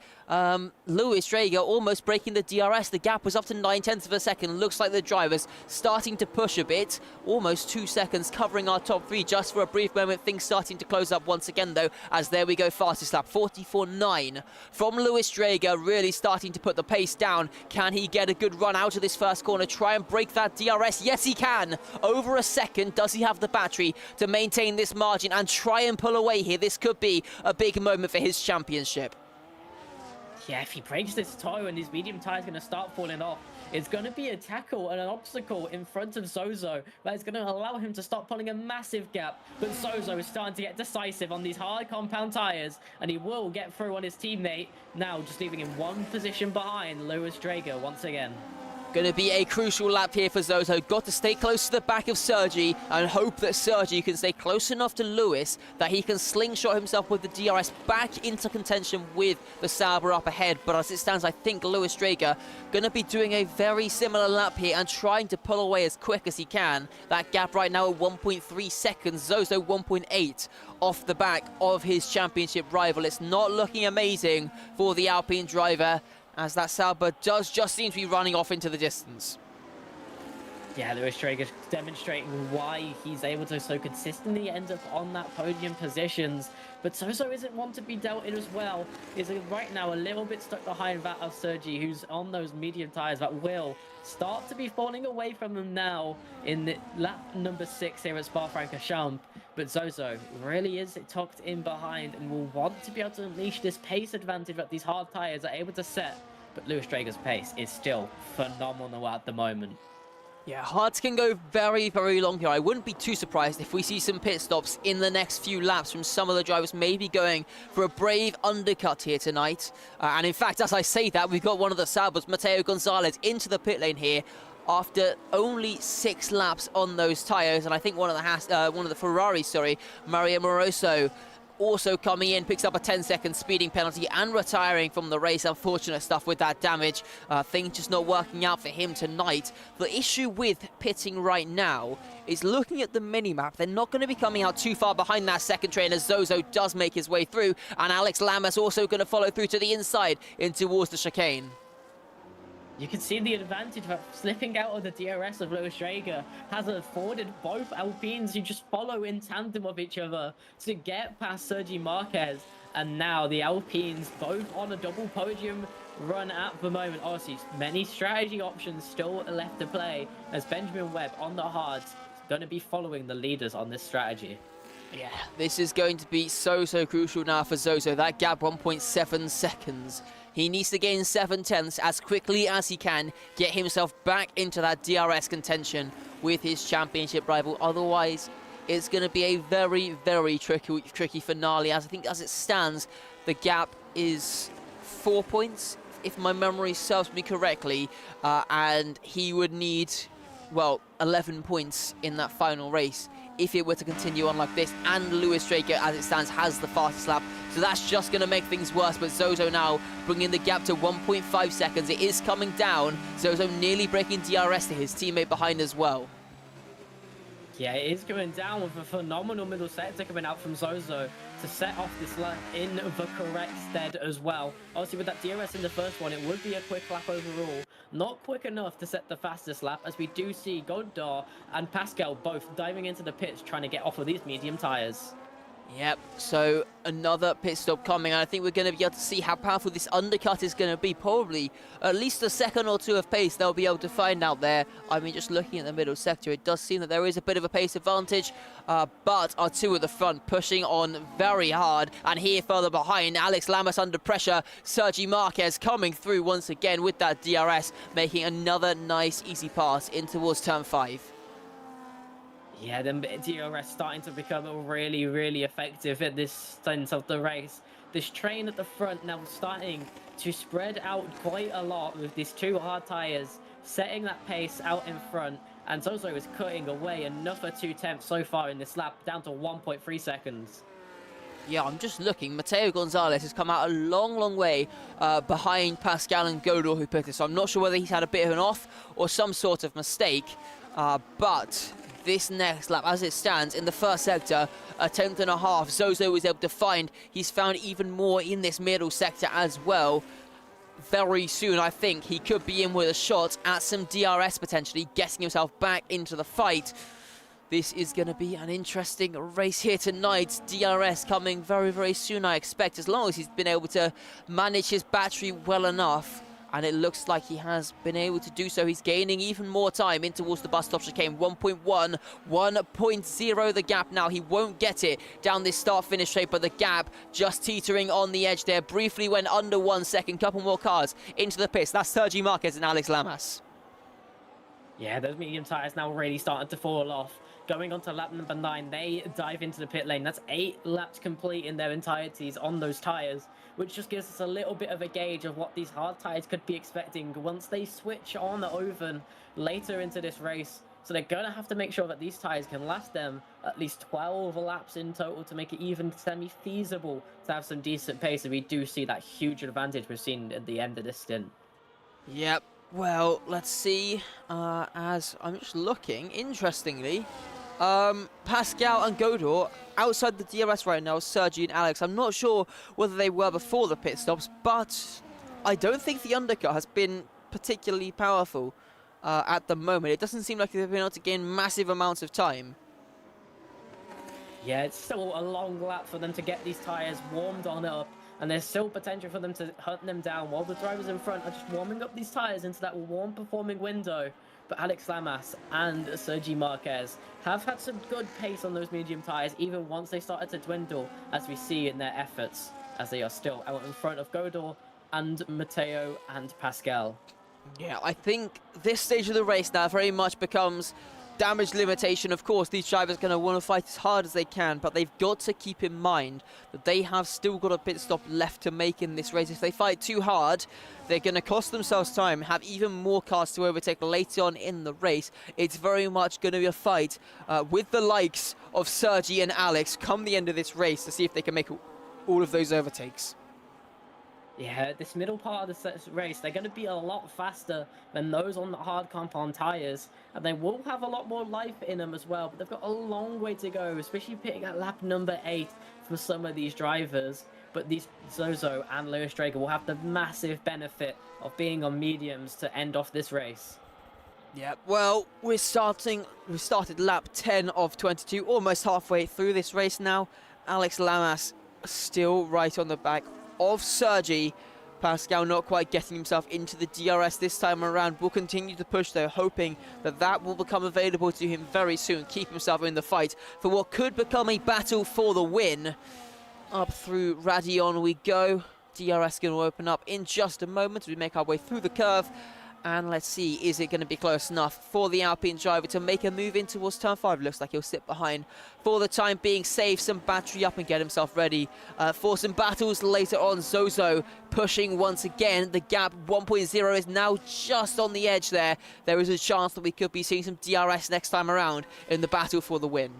Luis Drager almost breaking the DRS. The gap was up to 9/10 of a second. Looks like the driver's starting to push a bit. Almost 2 seconds covering our top 3 just for a brief moment. Things starting to close up once again though, as there we go, fastest lap, 44.9 from Luis Drager, really starting to put the pace down. Can he get a good run out of this first corner, try and break that DRS? Yes, he can. Over a second. Does he have the battery to maintain this margin and try and pull away here? This could be a big moment for his championship. Yeah, if he breaks this toe and his medium tire is going to start falling off, it's going to be a tackle and an obstacle in front of Zozo that is going to allow him to start pulling a massive gap. But Zozo is starting to get decisive on these hard compound tires, and he will get through on his teammate, now just leaving him one position behind Luis Drager once again. Going to be a crucial lap here for Zozo. Got to stay close to the back of Sergi and hope that Sergi can stay close enough to Lewis that he can slingshot himself with the DRS back into contention with the Sauber up ahead. But as it stands, I think Luis Drager going to be doing a very similar lap here and trying to pull away as quick as he can. That gap right now at 1.3 seconds. Zozo 1.8 off the back of his championship rival. It's not looking amazing for the Alpine driver, as that Sauber does just seem to be running off into the distance. Yeah, Luis Drager demonstrating why he's able to so consistently end up on that podium positions. But Zozo isn't one to be dealt in as well. He's right now a little bit stuck behind that of Sergi, who's on those medium tyres that will start to be falling away from him now in the lap number 6 here at Spa-Francorchamps. But Zozo really is tucked in behind and will want to be able to unleash this pace advantage that these hard tyres are able to set. But Luis Drager's pace is still phenomenal at the moment. Yeah, hards can go very, very long here. I wouldn't be too surprised if we see some pit stops in the next few laps from some of the drivers maybe going for a brave undercut here tonight. And in fact, as I say that, we've got one of the Saubers, Mateo Gonzalez, into the pit lane here after only 6 laps on those tyres. And I think one of the Ferraris, Mario Moroso, also coming in, picks up a 10-second speeding penalty and retiring from the race. Unfortunate stuff with that damage. Things just not working out for him tonight. The issue with pitting right now is looking at the mini-map. They're not going to be coming out too far behind that second train as Zozo does make his way through. And Alex Lamas also going to follow through to the inside in towards the chicane. You can see the advantage that slipping out of the DRS of Luis Drager has afforded both Alpines who just follow in tandem of each other to get past Sergi Marquez. And now the Alpines both on a double podium run at the moment. Obviously, many strategy options still left to play as Benjamin Webb on the hards is going to be following the leaders on this strategy. Yeah, this is going to be so crucial now for Zozo. That gap 1.7 seconds. He needs to gain 7/10 as quickly as he can, get himself back into that DRS contention with his championship rival. Otherwise, it's going to be a very, very tricky finale. As I think as it stands, the gap is 4 points, if my memory serves me correctly, and he would need, well, 11 points in that final race if it were to continue on like this. And Luis Drager, as it stands, has the fastest lap, so that's just going to make things worse. But Zozo now bringing the gap to 1.5 seconds. It is coming down. Zozo nearly breaking DRS to his teammate behind as well. Yeah, it is going down with a phenomenal middle sector coming out from Zozo to set off this lap in the correct stead as well. Obviously, with that DRS in the first one, it would be a quick lap overall. Not quick enough to set the fastest lap, as we do see Godard and Pascal both diving into the pits trying to get off of these medium tyres. Yep, so another pit stop coming, and I think we're going to be able to see how powerful this undercut is going to be. Probably at least a second or two of pace they'll be able to find out there. I mean, just looking at the middle sector, it does seem that there is a bit of a pace advantage, but our two at the front pushing on very hard. And here further behind, Alex Lamas under pressure. Sergi Marquez coming through once again with that DRS, making another nice, easy pass in towards turn 5. Yeah, then DRS starting to become really, really effective at this stint of the race. This train at the front now starting to spread out quite a lot with these two hard tyres, setting that pace out in front, and Zozo is cutting away another 2/10 so far in this lap, down to 1.3 seconds. Yeah, I'm just looking. Mateo Gonzalez has come out a long, long way behind Pascal and Godor, who picked this. So I'm not sure whether he's had a bit of an off or some sort of mistake, but this next lap, as it stands, in the first sector, a 10th and a half, Zozo was able to find. He's found even more in this middle sector as well. Very soon, I think, he could be in with a shot at some DRS, potentially, getting himself back into the fight. This is going to be an interesting race here tonight. DRS coming very, very soon, I expect, as long as he's been able to manage his battery well enough. And it looks like he has been able to do so. He's gaining even more time in towards the bus stop chicane. 1.1, 1.0 the gap now. He won't get it down this start-finish straight, but the gap just teetering on the edge there. Briefly went under 1 second. Couple more cars into the pits. That's Sergi Marquez and Alex Lamas. Yeah, those medium tyres now really starting to fall off. Going on to lap number 9, they dive into the pit lane. That's 8 laps complete in their entireties on those tyres, which just gives us a little bit of a gauge of what these hard tyres could be expecting once they switch on over later into this race. So they're going to have to make sure that these tyres can last them at least 12 laps in total to make it even semi-feasible to have some decent pace. And we do see that huge advantage we've seen at the end of this stint. Yep. Well, let's see. As I'm just looking, interestingly, Pascal and Godor outside the DRS right now, Sergi and Alex. I'm not sure whether they were before the pit stops, but I don't think the undercut has been particularly powerful at the moment. It doesn't seem like they've been able to gain massive amounts of time. Yeah, it's still a long lap for them to get these tyres warmed on up, and there's still potential for them to hunt them down while the drivers in front are just warming up these tyres into that warm performing window. But Alex Lamas and Sergi Marquez have had some good pace on those medium tyres, even once they started to dwindle, as we see in their efforts, as they are still out in front of Godor and Mateo and Pascal. Yeah, I think this stage of the race now very much becomes damage limitation. Of course, these drivers are going to want to fight as hard as they can, but they've got to keep in mind that they have still got a pit stop left to make in this race. If they fight too hard, they're going to cost themselves time, have even more cars to overtake later on in the race. It's very much going to be a fight with the likes of Sergi and Alex come the end of this race to see if they can make all of those overtakes. Yeah, this middle part of the race, they're going to be a lot faster than those on the hard compound tyres, and they will have a lot more life in them as well, but they've got a long way to go, especially pitting at lap number 8 for some of these drivers. But these Zozo and Lewis Drager will have the massive benefit of being on mediums to end off this race. Yeah, well, we started lap 10 of 22, almost halfway through this race now. Alex Lamas still right on the back of Sergi. Pascal not quite getting himself into the DRS this time around. Will continue to push though, hoping that that will become available to him very soon. Keep himself in the fight for what could become a battle for the win. Up through Radion we go. DRS going to open up in just a moment as we make our way through the curve. And let's see, is it going to be close enough for the Alpine driver to make a move in towards turn 5? Looks like he'll sit behind for the time being, save some battery up and get himself ready for some battles later on. Zozo pushing once again. The gap 1.0 is now just on the edge there. There is a chance that we could be seeing some DRS next time around in the battle for the win.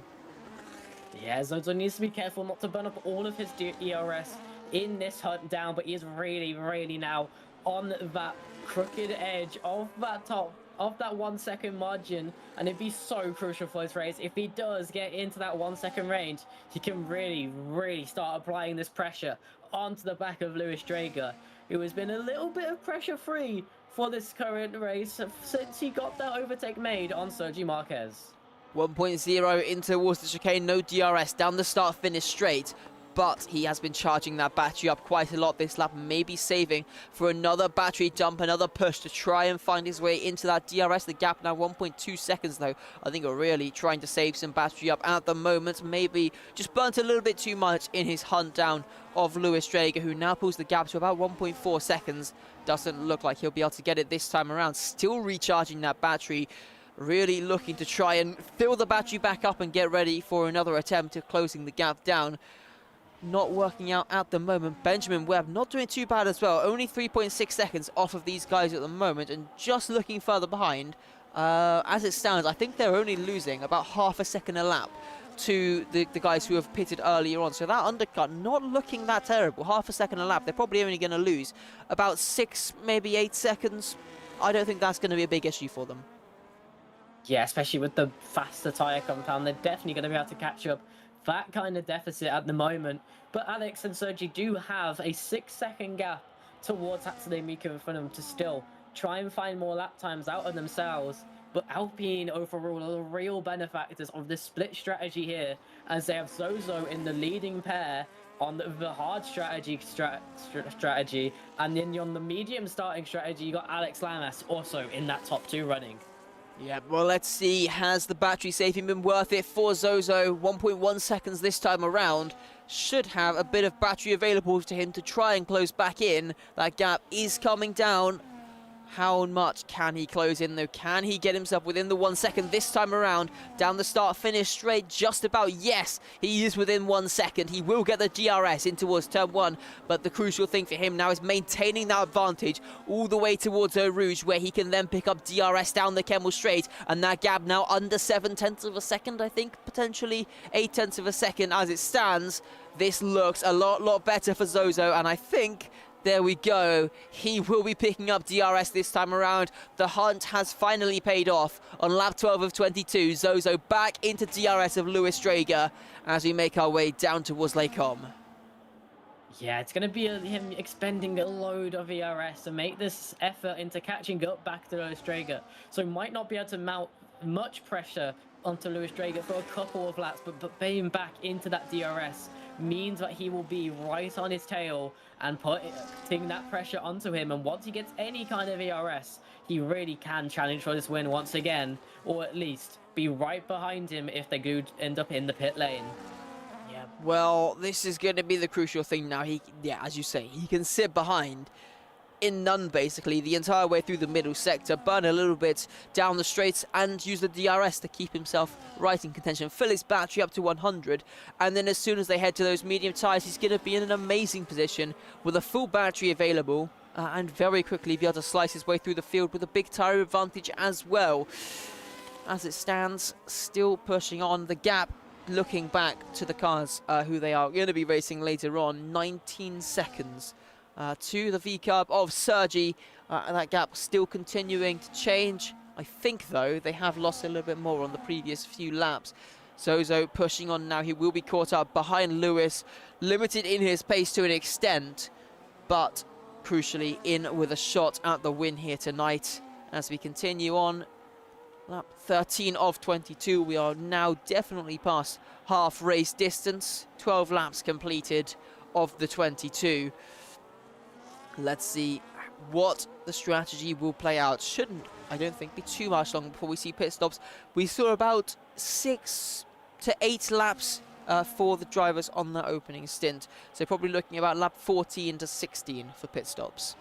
Yeah, Zozo needs to be careful not to burn up all of his DRS in this hunt down, but he is really now on that crooked edge of that 1 second margin, and it'd be so crucial for this race. If he does get into that 1 second range, he can really start applying this pressure onto the back of Lewis Drager, who has been a little bit of pressure free for this current race since he got that overtake made on Sergi Marquez. 1.0 in towards the chicane, no DRS, down the start finish straight, but he has been charging that battery up quite a lot this lap, maybe saving for another battery dump, another push to try and find his way into that DRS. The gap now 1.2 seconds though. I think we're really trying to save some battery up at the moment, maybe just burnt a little bit too much in his hunt down of Lewis Drager, who now pulls the gap to about 1.4 seconds. Doesn't look like he'll be able to get it this time around, still recharging that battery. Really looking to try and fill the battery back up and get ready for another attempt at closing the gap down. Not working out at the moment. Benjamin Webb not doing too bad as well. Only 3.6 seconds off of these guys at the moment, and just looking further behind. As it stands, I think they're only losing about half a second a lap to the guys who have pitted earlier on. So that undercut not looking that terrible. Half a second a lap. They're probably only going to lose about 6, maybe 8 seconds. I don't think that's going to be a big issue for them. Yeah, especially with the faster tyre compound, they're definitely going to be able to catch up that kind of deficit at the moment. But Alex and Sergi do have a 6-second gap towards Hatsune Miku in front of them to still try and find more lap times out of themselves. But Alpine overall are the real benefactors of this split strategy here, as they have Zozo in the leading pair on the hard strategy, and then on the medium starting strategy, you got Alex Lamas also in that top 2 running. Yeah, well, let's see. Has the battery saving been worth it for Zozo? 1.1 seconds this time around. Should have a bit of battery available to him to try and close back in. That gap is coming down. How much can he close in, though? Can he get himself within the 1 second this time around? Down the start, finish straight, just about. Yes, he is within 1 second. He will get the DRS in towards turn 1, but the crucial thing for him now is maintaining that advantage all the way towards Eau Rouge, where he can then pick up DRS down the Kemmel Straight, and that gap now under 7/10 of a second, I think, potentially 8/10 of a second as it stands. This looks a lot better for Zozo, and I think there we go. He will be picking up DRS this time around. The hunt has finally paid off on lap 12 of 22. Zozo back into DRS of Lewis Drager as we make our way down towards Lake Com. Yeah, it's going to be him expending a load of ERS to make this effort into catching up back to Lewis Drager. So might not be able to mount much pressure onto Lewis Drager for a couple of laps, but being back into that DRS means that he will be right on his tail and putting that pressure onto him. And once he gets any kind of ERS, he really can challenge for this win once again, or at least be right behind him if they do end up in the pit lane. Yeah, well, this is going to be the crucial thing now. As you say, he can sit behind in none, basically, the entire way through the middle sector, burn a little bit down the straights, and use the DRS to keep himself right in contention, fill his battery up to 100, and then as soon as they head to those medium tyres, he's going to be in an amazing position with a full battery available, and very quickly be able to slice his way through the field with a big tyre advantage as well. As it stands, still pushing on the gap, looking back to the cars who they are going to be racing later on, 19 seconds to the V-Cub of Sergi. That gap still continuing to change. I think, though, they have lost a little bit more on the previous few laps. Zozo pushing on now. He will be caught up behind Lewis. Limited in his pace to an extent, but crucially in with a shot at the win here tonight. As we continue on, lap 13 of 22. We are now definitely past half race distance. 12 laps completed of the 22. Let's see what the strategy will play out. Shouldn't, I don't think, be too much long before we see pit stops. We saw about 6 to 8 laps for the drivers on the opening stint. So probably looking about lap 14 to 16 for pit stops.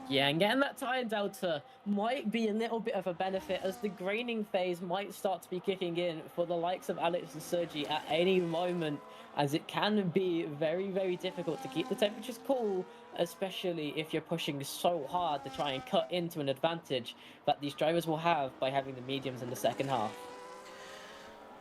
Yeah, and getting that tyre delta might be a little bit of a benefit, as the graining phase might start to be kicking in for the likes of Alex and Sergi at any moment, as it can be very difficult to keep the temperatures cool, especially if you're pushing so hard to try and cut into an advantage that these drivers will have by having the mediums in the second half.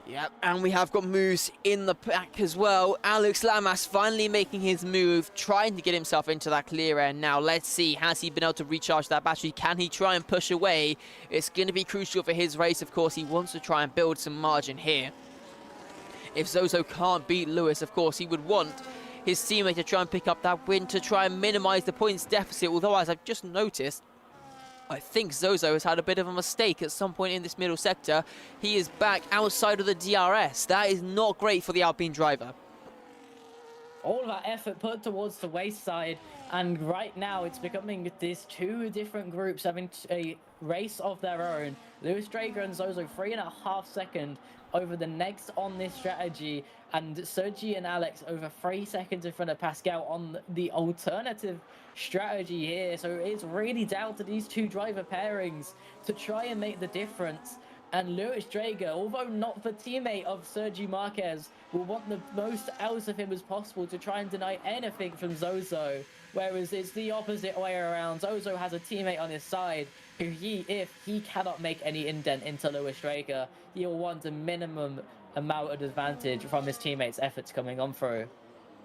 Yep, and we have got moves in the pack as well. Alex Lamas finally making his move, trying to get himself into that clear air now. Let's see, has he been able to recharge that battery? Can he try and push away? It's going to be crucial for his race, of course. He wants to try and build some margin here. If Zozo can't beat Lewis, of course, he would want his teammate to try and pick up that win to try and minimize the points deficit. Although, as I've just noticed, I think Zozo has had a bit of a mistake at some point in this middle sector. He is back outside of the DRS. That is not great for the Alpine driver. All of that effort put towards the wayside, and right now it's becoming these two different groups having a race of their own. Lewis Drager and Zozo 3.5 seconds over the next on this strategy, and Sergi and Alex over 3 seconds in front of Pascal on the alternative strategy here. So it's really down to these two driver pairings to try and make the difference. And Lewis Drager, although not the teammate of Sergi Marquez, will want the most out of him as possible to try and deny anything from Zozo. Whereas it's the opposite way around. Zozo has a teammate on his side who if he cannot make any indent into Lewis Drager, he'll want a minimum amount of advantage from his teammates' efforts coming on through.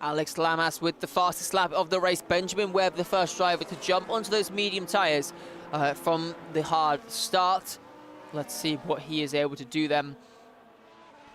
Alex Lamas with the fastest lap of the race. Benjamin Webb, the first driver to jump onto those medium tyres from the hard start. Let's see what he is able to do then.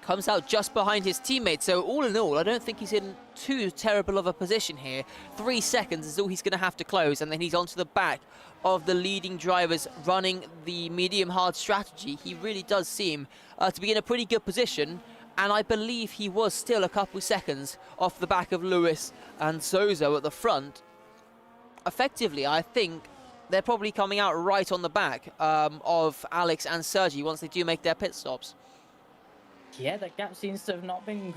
Comes out just behind his teammate, so all in all, I don't think he's in too terrible of a position here. 3 seconds is all he's going to have to close, and then he's onto the back of the leading drivers running the medium-hard strategy. He really does seem to be in a pretty good position, and I believe he was still a couple seconds off the back of Lewis and Zozo at the front. Effectively, I think they're probably coming out right on the back of Alex and Sergi once they do make their pit stops. Yeah, that gap seems to have not been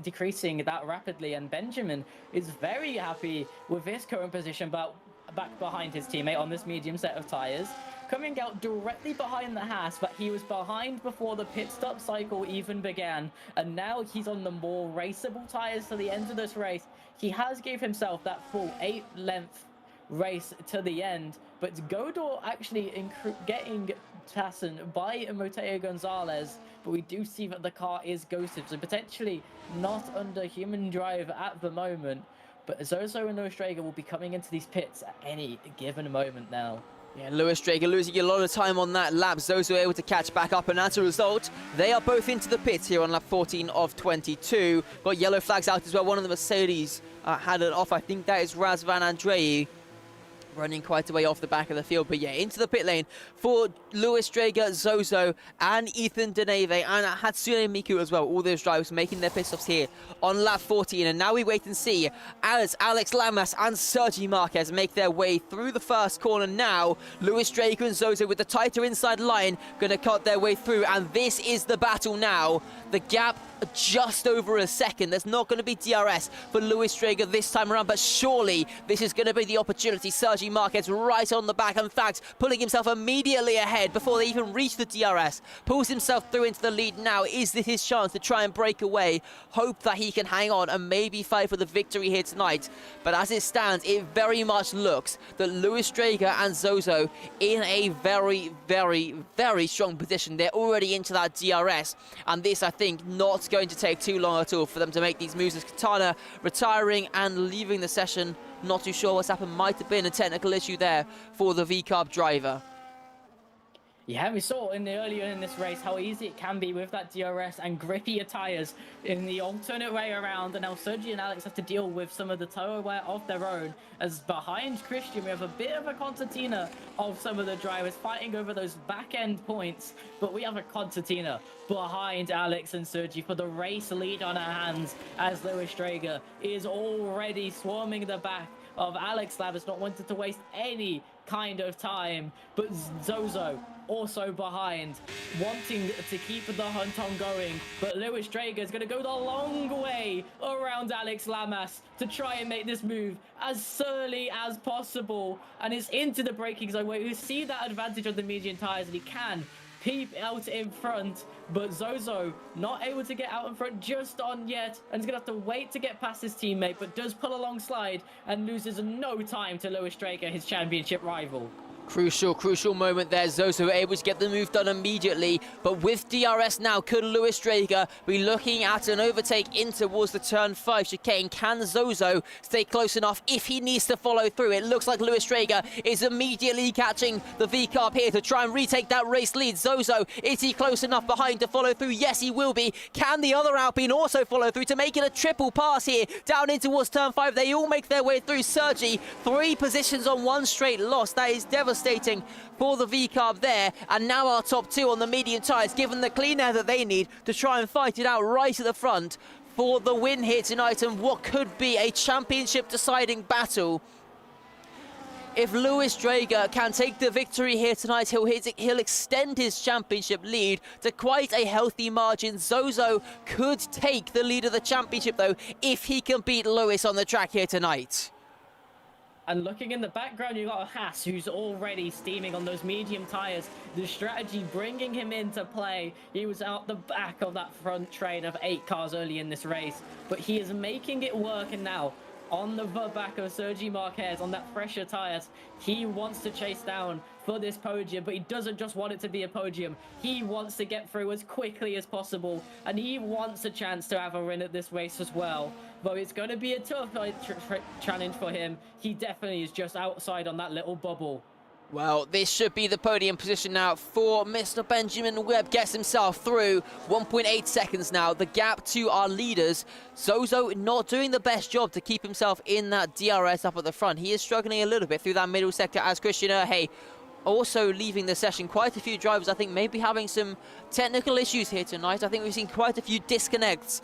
decreasing that rapidly, and Benjamin is very happy with his current position, but back behind his teammate on this medium set of tyres. Coming out directly behind the Haas, but he was behind before the pit stop cycle even began, and now he's on the more raceable tyres to the end of this race. He has gave himself that full 8-length race to the end, but Godor actually getting Tassin by Mateo Gonzalez, but we do see that the car is ghosted, so potentially not under human drive at the moment, but Zozo and Lewis Drager will be coming into these pits at any given moment now. Yeah, Lewis Drager losing a lot of time on that lap. Zozo able to catch back up, and as a result, they are both into the pits here on lap 14 of 22. Got yellow flags out as well. One of the Mercedes had it off. I think that is Razvan Andrei, running quite a way off the back of the field. But yeah, into the pit lane for Lewis Drager, Zozo, and Ethan Deneve, and Hatsune Miku as well. All those drivers making their pit stops here on lap 14. And now we wait and see as Alex Lamas and Sergi Marquez make their way through the first corner. Now, Lewis Drager and Zozo with the tighter inside line going to cut their way through. And this is the battle now. The gap just over a second. There's not going to be DRS for Lewis Drager this time around, but surely this is going to be the opportunity. Sergi Marquez right on the back, in fact, pulling himself immediately ahead before they even reach the DRS. Pulls himself through into the lead now. Is this his chance to try and break away? Hope that he can hang on and maybe fight for the victory here tonight. But as it stands, it very much looks that Lewis Drager and Zozo in a very, very, very strong position. They're already into that DRS, and this, I think, not going to take too long at all for them to make these moves. As Katana retiring and leaving the session, not too sure what's happened. Might have been a technical issue there for the V-Carb driver. Yeah, we saw earlier in this race how easy it can be with that DRS and grippier tyres in the alternate way around, and now Sergi and Alex have to deal with some of the toe wear of their own, as behind Christian we have a bit of a concertina of some of the drivers fighting over those back-end points, but we have a concertina behind Alex and Sergi for the race lead on our hands, as Lewis Drager is already swarming the back of Alex Lamas, not wanting to waste any kind of time, but Zozo also behind, wanting to keep the hunt on going, but Lewis Drager is going to go the long way around Alex Lamas to try and make this move as surly as possible, and it's into the braking zone where you see that advantage of the medium tyres, and he can peep out in front, but Zozo not able to get out in front just on yet, and he's gonna have to wait to get past his teammate, but does pull along slide and loses no time to Lewis Drager, his championship rival. Crucial moment there. Zozo able to get the move done immediately, but with DRS now, could Lewis Drager be looking at an overtake in towards the turn 5 chicane? Can Zozo stay close enough if he needs to follow through? It looks like Lewis Drager is immediately catching the V-Carb here to try and retake that race lead. Zozo, is he close enough behind to follow through? Yes, he will be. Can the other Alpine also follow through to make it a triple pass here down in towards turn 5? They all make their way through. Sergi, 3 positions on 1 straight loss. That is devastating devastating for the V-carb there. And now our top two on the medium tyres, given the clean air that they need to try and fight it out right at the front for the win here tonight, and what could be a championship deciding battle. If Louis Draeger can take the victory here tonight, he'll extend his championship lead to quite a healthy margin. Zozo could take the lead of the championship, though, if he can beat Louis on the track here tonight. And looking in the background, you've got a Haas who's already steaming on those medium tyres. The strategy bringing him into play. He was out the back of that front train of 8 cars early in this race, but he is making it work, and now on the back of Sergi Marquez on that fresher tyres, he wants to chase down for this podium, but he doesn't just want it to be a podium. He wants to get through as quickly as possible, and he wants a chance to have a win at this race as well. Though it's going to be a tough challenge for him. He definitely is just outside on that little bubble. Well, this should be the podium position now for Mr. Benjamin Webb. Gets himself through. 1.8 seconds now. The gap to our leaders. Zozo not doing the best job to keep himself in that DRS up at the front. He is struggling a little bit through that middle sector as Christian Erhe also leaving the session. Quite a few drivers, I think, maybe having some technical issues here tonight. I think we've seen quite a few disconnects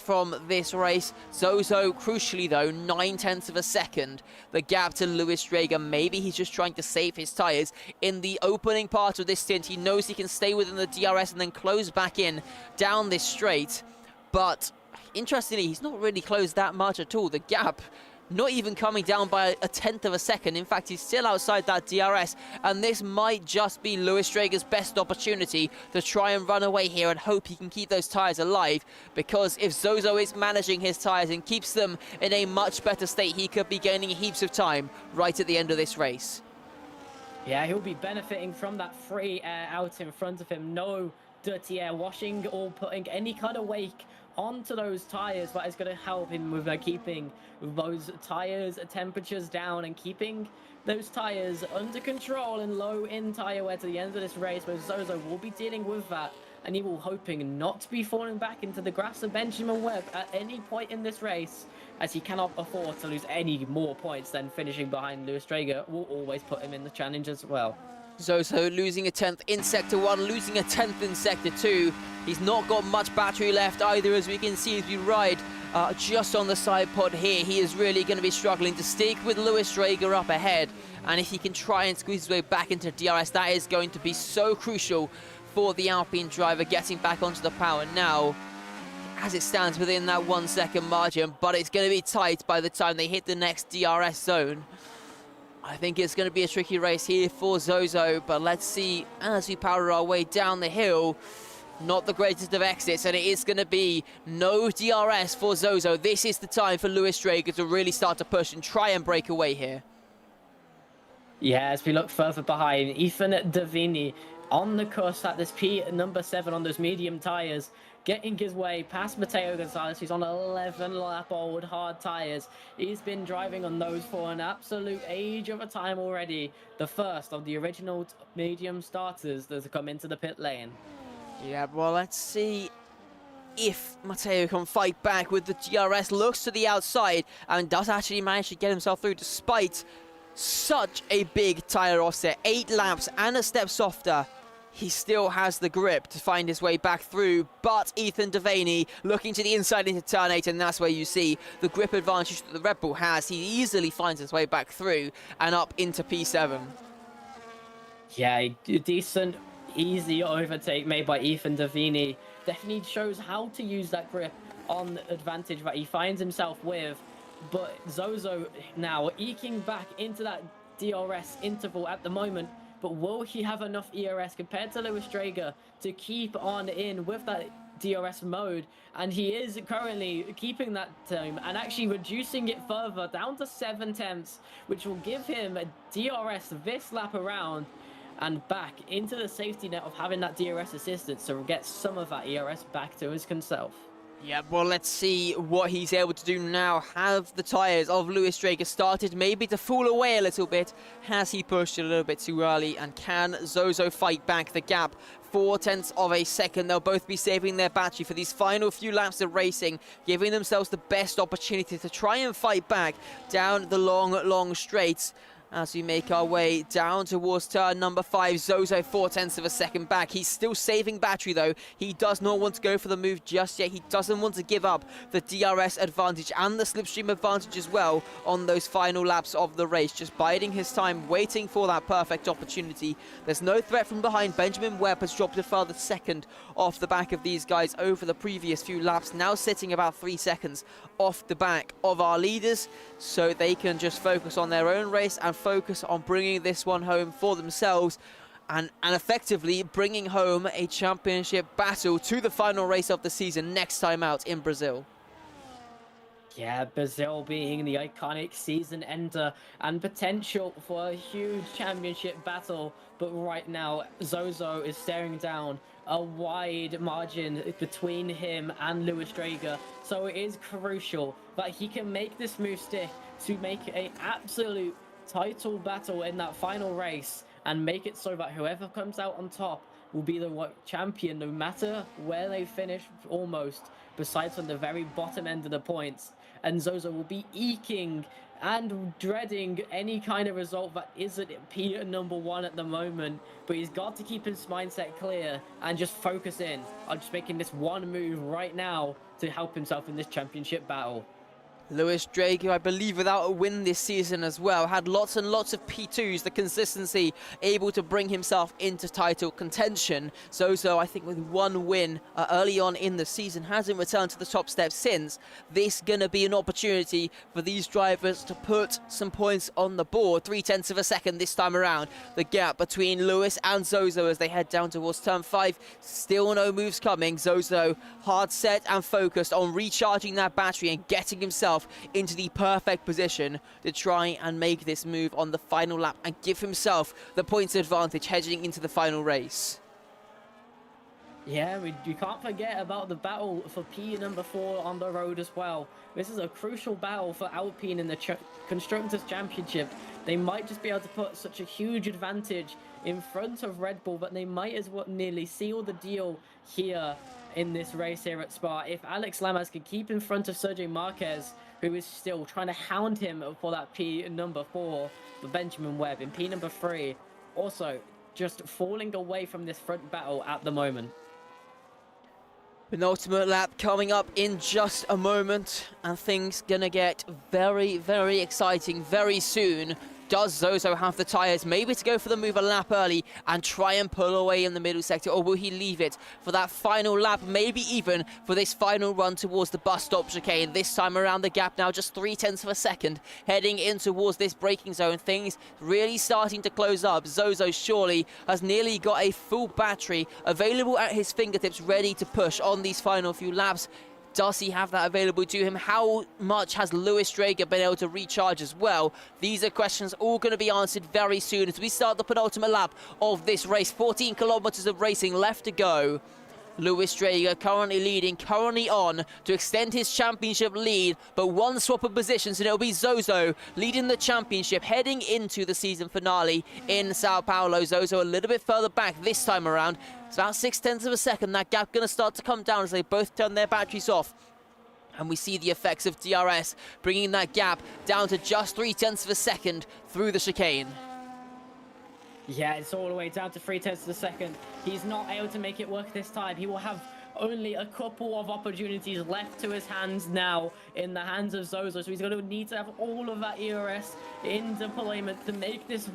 from this race. Zozo, crucially though, 9/10 of a second. The gap to Louis Draeger. Maybe he's just trying to save his tyres. In the opening part of this stint, he knows he can stay within the DRS and then close back in down this straight. But interestingly, he's not really closed that much at all. The gap not even coming down by 1/10 of a second. In fact, he's still outside that DRS, and this might just be Louis Draeger's best opportunity to try and run away here and hope he can keep those tyres alive, because if Zozo is managing his tyres and keeps them in a much better state, he could be gaining heaps of time right at the end of this race. Yeah, he'll be benefiting from that free air out in front of him. No dirty air washing or putting any kind of wake onto those tires. That is going to help him with keeping those tires temperatures down and keeping those tires under control and low in tire wear to the end of this race, where Zozo will be dealing with that, and he will hoping not to be falling back into the grass of Benjamin Webb at any point in this race, as he cannot afford to lose any more points than finishing behind Louis Draeger will always put him in the challenge as well. Zozo losing a 10th in Sector 1, losing a 10th in Sector 2. He's not got much battery left either, as we can see as we ride just on the side pod here. He is really going to be struggling to stick with Louis Draeger up ahead. And if he can try and squeeze his way back into DRS, that is going to be so crucial for the Alpine driver getting back onto the power now, as it stands within that 1 second margin. But it's going to be tight by the time they hit the next DRS zone. I think it's going to be a tricky race here for Zozo, but let's see as we power our way down the hill. Not the greatest of exits, and it is going to be no DRS for Zozo. This is the time for Louis Draeger to really start to push and try and break away here. Yeah, as we look further behind, Ethan Davini on the cusp at this number 7 on those medium tyres, getting his way past Mateo Gonzalez, who's on 11-lap-old hard tyres. He's been driving on those for an absolute age of a time already. The first of the original medium starters that have come into the pit lane. Yeah, well, let's see if Mateo can fight back with the DRS. Looks to the outside and does actually manage to get himself through despite such a big tyre offset. 8 laps and a step softer. He still has the grip to find his way back through, but Ethan Devaney looking to the inside into turn 8, and that's where you see the grip advantage that the Red Bull has. He easily finds his way back through and up into P7. Yeah, decent, easy overtake made by Ethan Devaney. Definitely shows how to use that grip on the advantage that he finds himself with. But Zozo now eking back into that DRS interval at the moment. But will he have enough ERS compared to Louis Draeger to keep on in with that DRS mode? And he is currently keeping that time and actually reducing it further down to 7/10, which will give him a DRS this lap around and back into the safety net of having that DRS assistance to get some of that ERS back to his himself. Yeah, well, let's see what he's able to do now. Have the tyres of Louis Draeger started maybe to fall away a little bit? Has he pushed a little bit too early? And can Zozo fight back the gap? 4/10 of a second. They'll both be saving their battery for these final few laps of racing, giving themselves the best opportunity to try and fight back down the long straights. As we make our way down towards turn number 5, Zozo 0.4 of a second back. He's still saving battery though. He does not want to go for the move just yet. He doesn't want to give up the DRS advantage and the slipstream advantage as well on those final laps of the race. Just biding his time, waiting for that perfect opportunity. There's no threat from behind. Benjamin Webb has dropped a further second off the back of these guys over the previous few laps, now sitting about 3 seconds off the back of our leaders, so they can just focus on their own race and focus on bringing this one home for themselves and effectively bringing home a championship battle to the final race of the season next time out in Brazil. Yeah, Brazil being the iconic season ender and potential for a huge championship battle. But right now, Zozo is staring down a wide margin between him and Lewis Drager. So it is crucial that he can make this move stick to make an absolute title battle in that final race and make it so that whoever comes out on top will be the champion no matter where they finish, almost, besides on the very bottom end of the points. And Zozo will be eking and dreading any kind of result that isn't P number 1 at the moment, but he's got to keep his mindset clear and just focus in on just making this one move right now to help himself in this championship battle. Lewis Drager, I believe, without a win this season as well, had lots and lots of P2s, the consistency, able to bring himself into title contention. Zozo, I think, with one win early on in the season, hasn't returned to the top step since. This going to be an opportunity for these drivers to put some points on the board. 0.3 of a second this time around. The gap between Lewis and Zozo as they head down towards turn 5. Still no moves coming. Zozo hard set and focused on recharging that battery and getting himself into the perfect position to try and make this move on the final lap and give himself the points advantage heading into the final race. Yeah, we can't forget about the battle for P number 4 on the road as well. This is a crucial battle for Alpine in the Constructors' Championship. They might just be able to put such a huge advantage in front of Red Bull that they might as well nearly seal the deal here in this race here at Spa. If Alex Lamas can keep in front of Sergio Marquez, who is still trying to hound him for that P number 4, but Benjamin Webb in P number 3, also just falling away from this front battle at the moment. Penultimate lap coming up in just a moment, and things gonna get very, very exciting very soon. Does Zozo have the tyres maybe to go for the move a lap early and try and pull away in the middle sector, or will he leave it for that final lap, maybe even for this final run towards the bus stop chicane? This time around, the gap now just 0.3 of a second, heading in towards this braking zone. Things really starting to close up. Zozo surely has nearly got a full battery available at his fingertips, ready to push on these final few laps. Does he have that available to him? How much has Lewis Drager been able to recharge as well? These are questions all going to be answered very soon as we start the penultimate lap of this race. 14 kilometers of racing left to go. Lewis Drager currently leading, currently on to extend his championship lead, but one swap of positions and it'll be Zozo leading the championship heading into the season finale in Sao Paulo. Zozo a little bit further back this time around. It's about 0.6 of a second. That gap going to start to come down as they both turn their batteries off. And we see the effects of DRS bringing that gap down to just 0.3 of a second through the chicane. Yeah, it's all the way down to 0.3 of a second. He's not able to make it work this time. He will have only a couple of opportunities left to his hands now in the hands of Zozo. So he's going to need to have all of that ERS in deployment to make this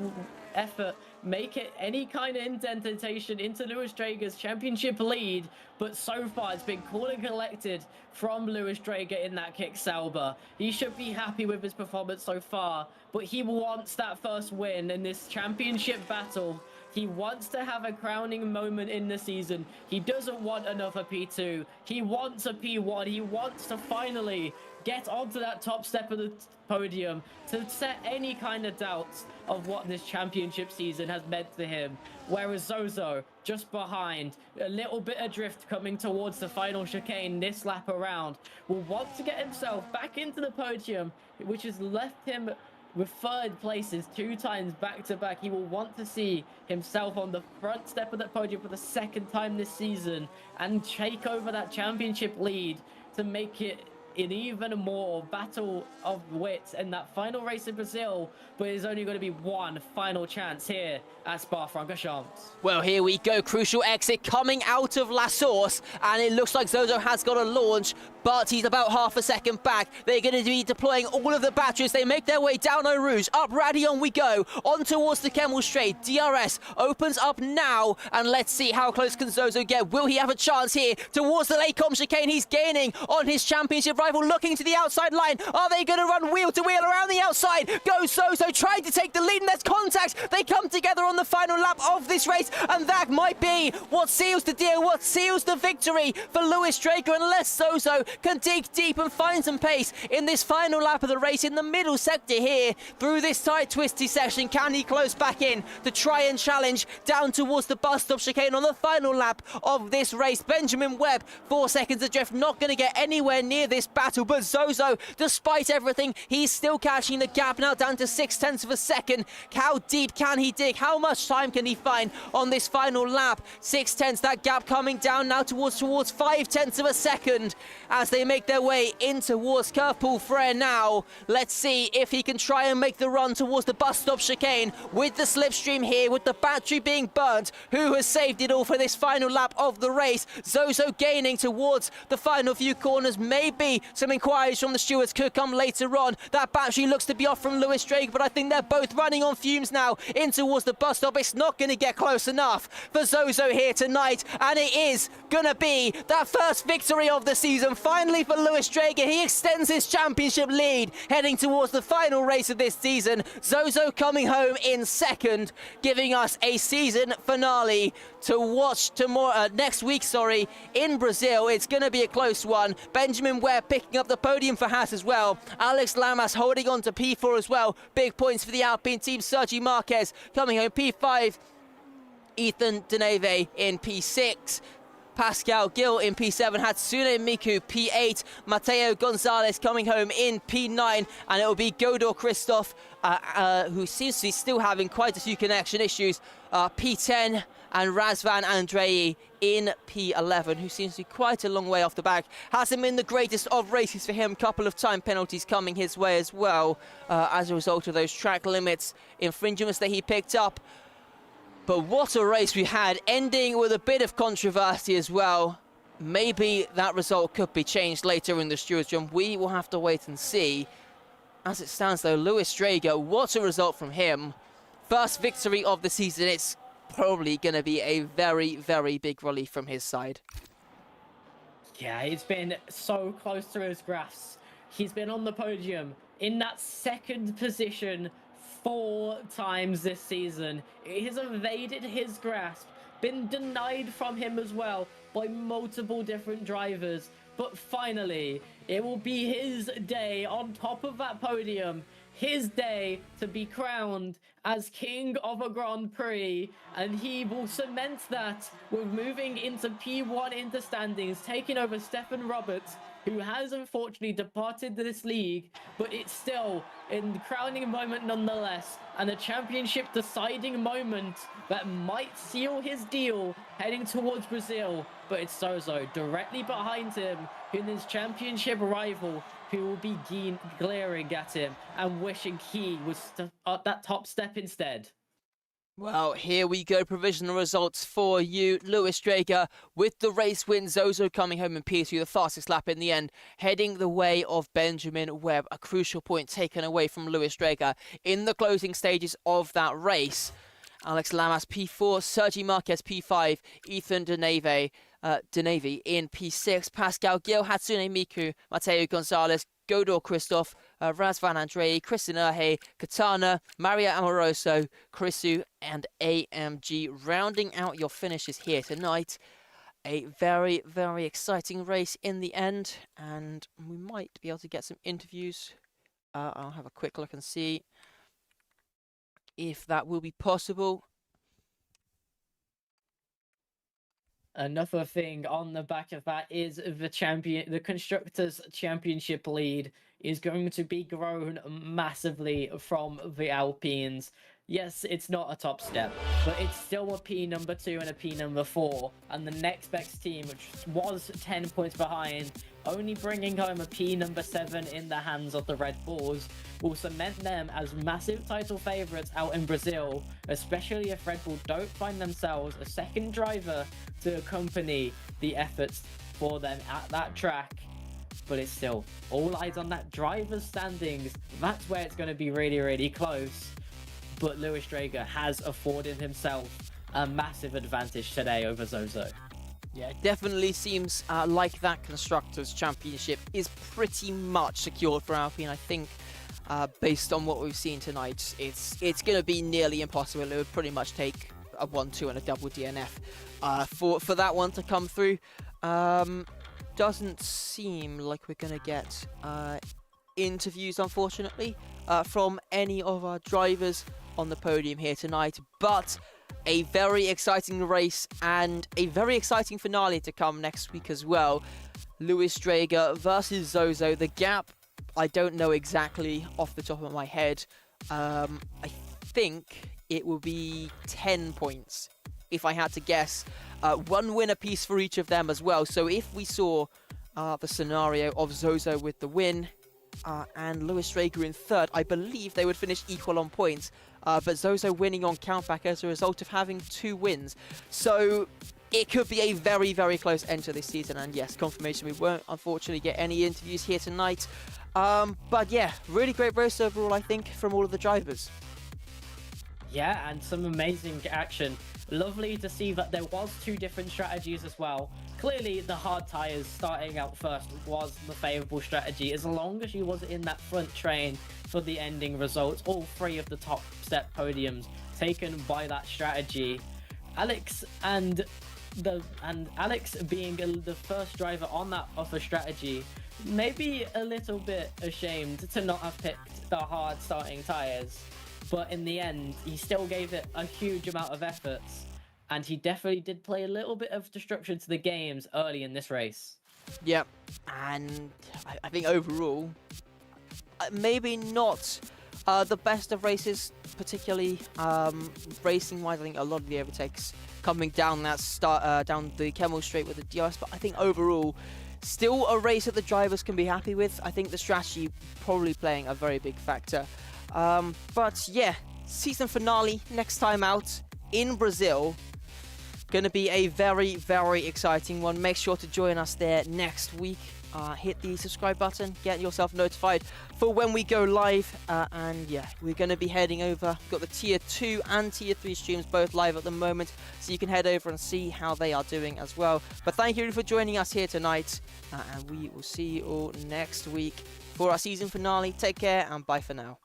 effort, make it any kind of indentation into Lewis Drager's championship lead. But so far, it's been cool and collected from Lewis Drager in that kick Sauber. He should be happy with his performance so far, but he wants that first win in this championship battle. He wants to have a crowning moment in the season. He doesn't want another P2. He wants a P1. He wants to finally get onto that top step of the podium to set any kind of doubts of what this championship season has meant to him. Whereas Zozo, just behind, a little bit adrift coming towards the final chicane this lap around, will want to get himself back into the podium, which has left him with third places 2 times back to back. He will want to see himself on the front step of that podium for the second time this season and take over that championship lead to make it an even more battle of wits in that final race in Brazil, but there's only going to be one final chance here at Spa-Francorchamps. Well, here we go. Crucial exit coming out of La Source, and it looks like Zozo has got a launch, but he's about half a second back. They're going to be deploying all of the batteries. They make their way down Eau Rouge. Up Radion we go, on towards the Kemmel Strait. DRS opens up now, and let's see how close can Zozo get. Will he have a chance here towards the Lake Com chicane? He's gaining on his championship rival, looking to the outside line. Are they going to run wheel to wheel around the outside? Go Zozo, trying to take the lead, and there's contact. They come together on the final lap of this race, and that might be what seals the deal, what seals the victory for Lewis Drager, unless Zozo can dig deep and find some pace in this final lap of the race in the middle sector here through this tight twisty section. Can he close back in to try and challenge down towards the bus stop chicane on the final lap of this race? Benjamin Webb, 4 seconds adrift, not going to get anywhere near this battle, but Zozo, despite everything, he's still catching the gap now down to 0.6 of a second. How deep can he dig? How much time can he find on this final lap? 0.6, that gap coming down now towards 0.5 of a second as they make their way in towards Curvepool Frere now. Let's see if he can try and make the run towards the bus stop chicane with the slipstream here, with the battery being burnt. Who has saved it all for this final lap of the race? Zozo gaining towards the final few corners. Maybe some inquiries from the stewards could come later on. That battery looks to be off from Lewis Drake, but I think they're both running on fumes now in towards the bus stop. It's not going to get close enough for Zozo here tonight, and it is going to be that first victory of the season finally for Lewis Drager. He extends his championship lead heading towards the final race of this season. Zozo coming home in second, giving us a season finale to watch tomorrow, next week, in Brazil. It's going to be a close one. Benjamin Webb picking up the podium for Haas as well. Alex Lamas holding on to P4 as well. Big points for the Alpine team. Sergi Marquez coming home P5. Ethan Deneve in P6. Pascal Gil in P7, Hatsune Miku P8, Mateo Gonzalez coming home in P9, and it will be Godor Christoph, who seems to be still having quite a few connection issues, P10, and Razvan Andrei in P11, who seems to be quite a long way off the back. Hasn't been the greatest of races for him, couple of time penalties coming his way as well, as a result of those track limits infringements that he picked up. But what a race we had, ending with a bit of controversy as well. Maybe that result could be changed later in the stewards' room. We will have to wait and see. As it stands though, Lewis Drager, what a result from him. First victory of the season. It's probably going to be a very, very big relief from his side. Yeah, it's been so close to his grasp. He's been on the podium in that second position 4 times this season. It has evaded his grasp, been denied from him as well by multiple different drivers, but finally it will be his day on top of that podium, his day to be crowned as king of a Grand Prix, and he will cement that with moving into P1 into standings, taking over Stefan Roberts, who has unfortunately departed this league, but it's still a crowning moment nonetheless, and a championship deciding moment that might seal his deal heading towards Brazil. But it's Zozo directly behind him, in his championship rival, who will be glaring at him and wishing he was at that top step instead. Well, here we go. Provisional results for you. Lewis Drager with the race win. Zozo coming home in P2, the fastest lap in the end, heading the way of Benjamin Webb. A crucial point taken away from Lewis Drager in the closing stages of that race. Alex Lamas P4, Sergi Marquez P5, Ethan Deneve in P6, Pascal Gil, Hatsune Miku, Mateo Gonzalez, Godor Christoph, Razvan Andrei, Kristen Erhe, Katana, Maria Amoroso, Chrisu, and AMG. Rounding out your finishes here tonight. A very, very exciting race in the end, and we might be able to get some interviews. I'll have a quick look and see if that will be possible. Another thing on the back of that is the Constructors' Championship lead is going to be grown massively from the Alpines. Yes, it's not a top step, but it's still a P number 2 and a P number 4, and the next best team, which was 10 points behind, only bringing home a P number 7 in the hands of the Red Bulls, will cement them as massive title favourites out in Brazil, especially if Red Bull don't find themselves a second driver to accompany the efforts for them at that track. But it's still all eyes on that driver's standings. That's where it's going to be really, really close. But Lewis Drager has afforded himself a massive advantage today over Zozo. Yeah, it definitely seems like that Constructors' Championship is pretty much secured for Alpine. I think based on what we've seen tonight, it's going to be nearly impossible. It would pretty much take a 1-2 and a double DNF for that one to come through. Doesn't seem like we're going to get interviews, unfortunately, from any of our drivers on the podium here tonight, but a very exciting race and a very exciting finale to come next week as well. Lewis Drager versus Zozo. The gap, I don't know exactly off the top of my head. I think it will be 10 points if I had to guess. One win apiece for each of them as well. So if we saw the scenario of Zozo with the win and Lewis Drager in third, I believe they would finish equal on points. But Zozo winning on countback as a result of having 2 wins. So it could be a very, very close end to this season. And yes, confirmation we won't unfortunately get any interviews here tonight. But yeah, really great race overall, I think, from all of the drivers. Yeah, and some amazing action. Lovely to see that there was 2 different strategies as well. Clearly, the hard tyres starting out first was the favourable strategy, as long as you was in that front train for the ending results. All 3 of the top step podiums taken by that strategy. Alex being the first driver on that offer strategy, maybe a little bit ashamed to not have picked the hard starting tyres. But in the end, he still gave it a huge amount of efforts, and he definitely did play a little bit of disruption to the games early in this race. Yep, and I think overall, maybe not the best of races, particularly racing-wise. I think a lot of the overtakes coming down that down the Kemmel Straight with the DRS, but I think overall, still a race that the drivers can be happy with. I think the strategy probably playing a very big factor. But yeah, season finale next time out in Brazil. Going to be a very, very exciting one. Make sure to join us there next week. Hit the subscribe button, get yourself notified for when we go live. And yeah, we're going to be heading over. We've got the Tier 2 and Tier 3 streams both live at the moment, so you can head over and see how they are doing as well. But thank you for joining us here tonight, and we will see you all next week for our season finale. Take care and bye for now.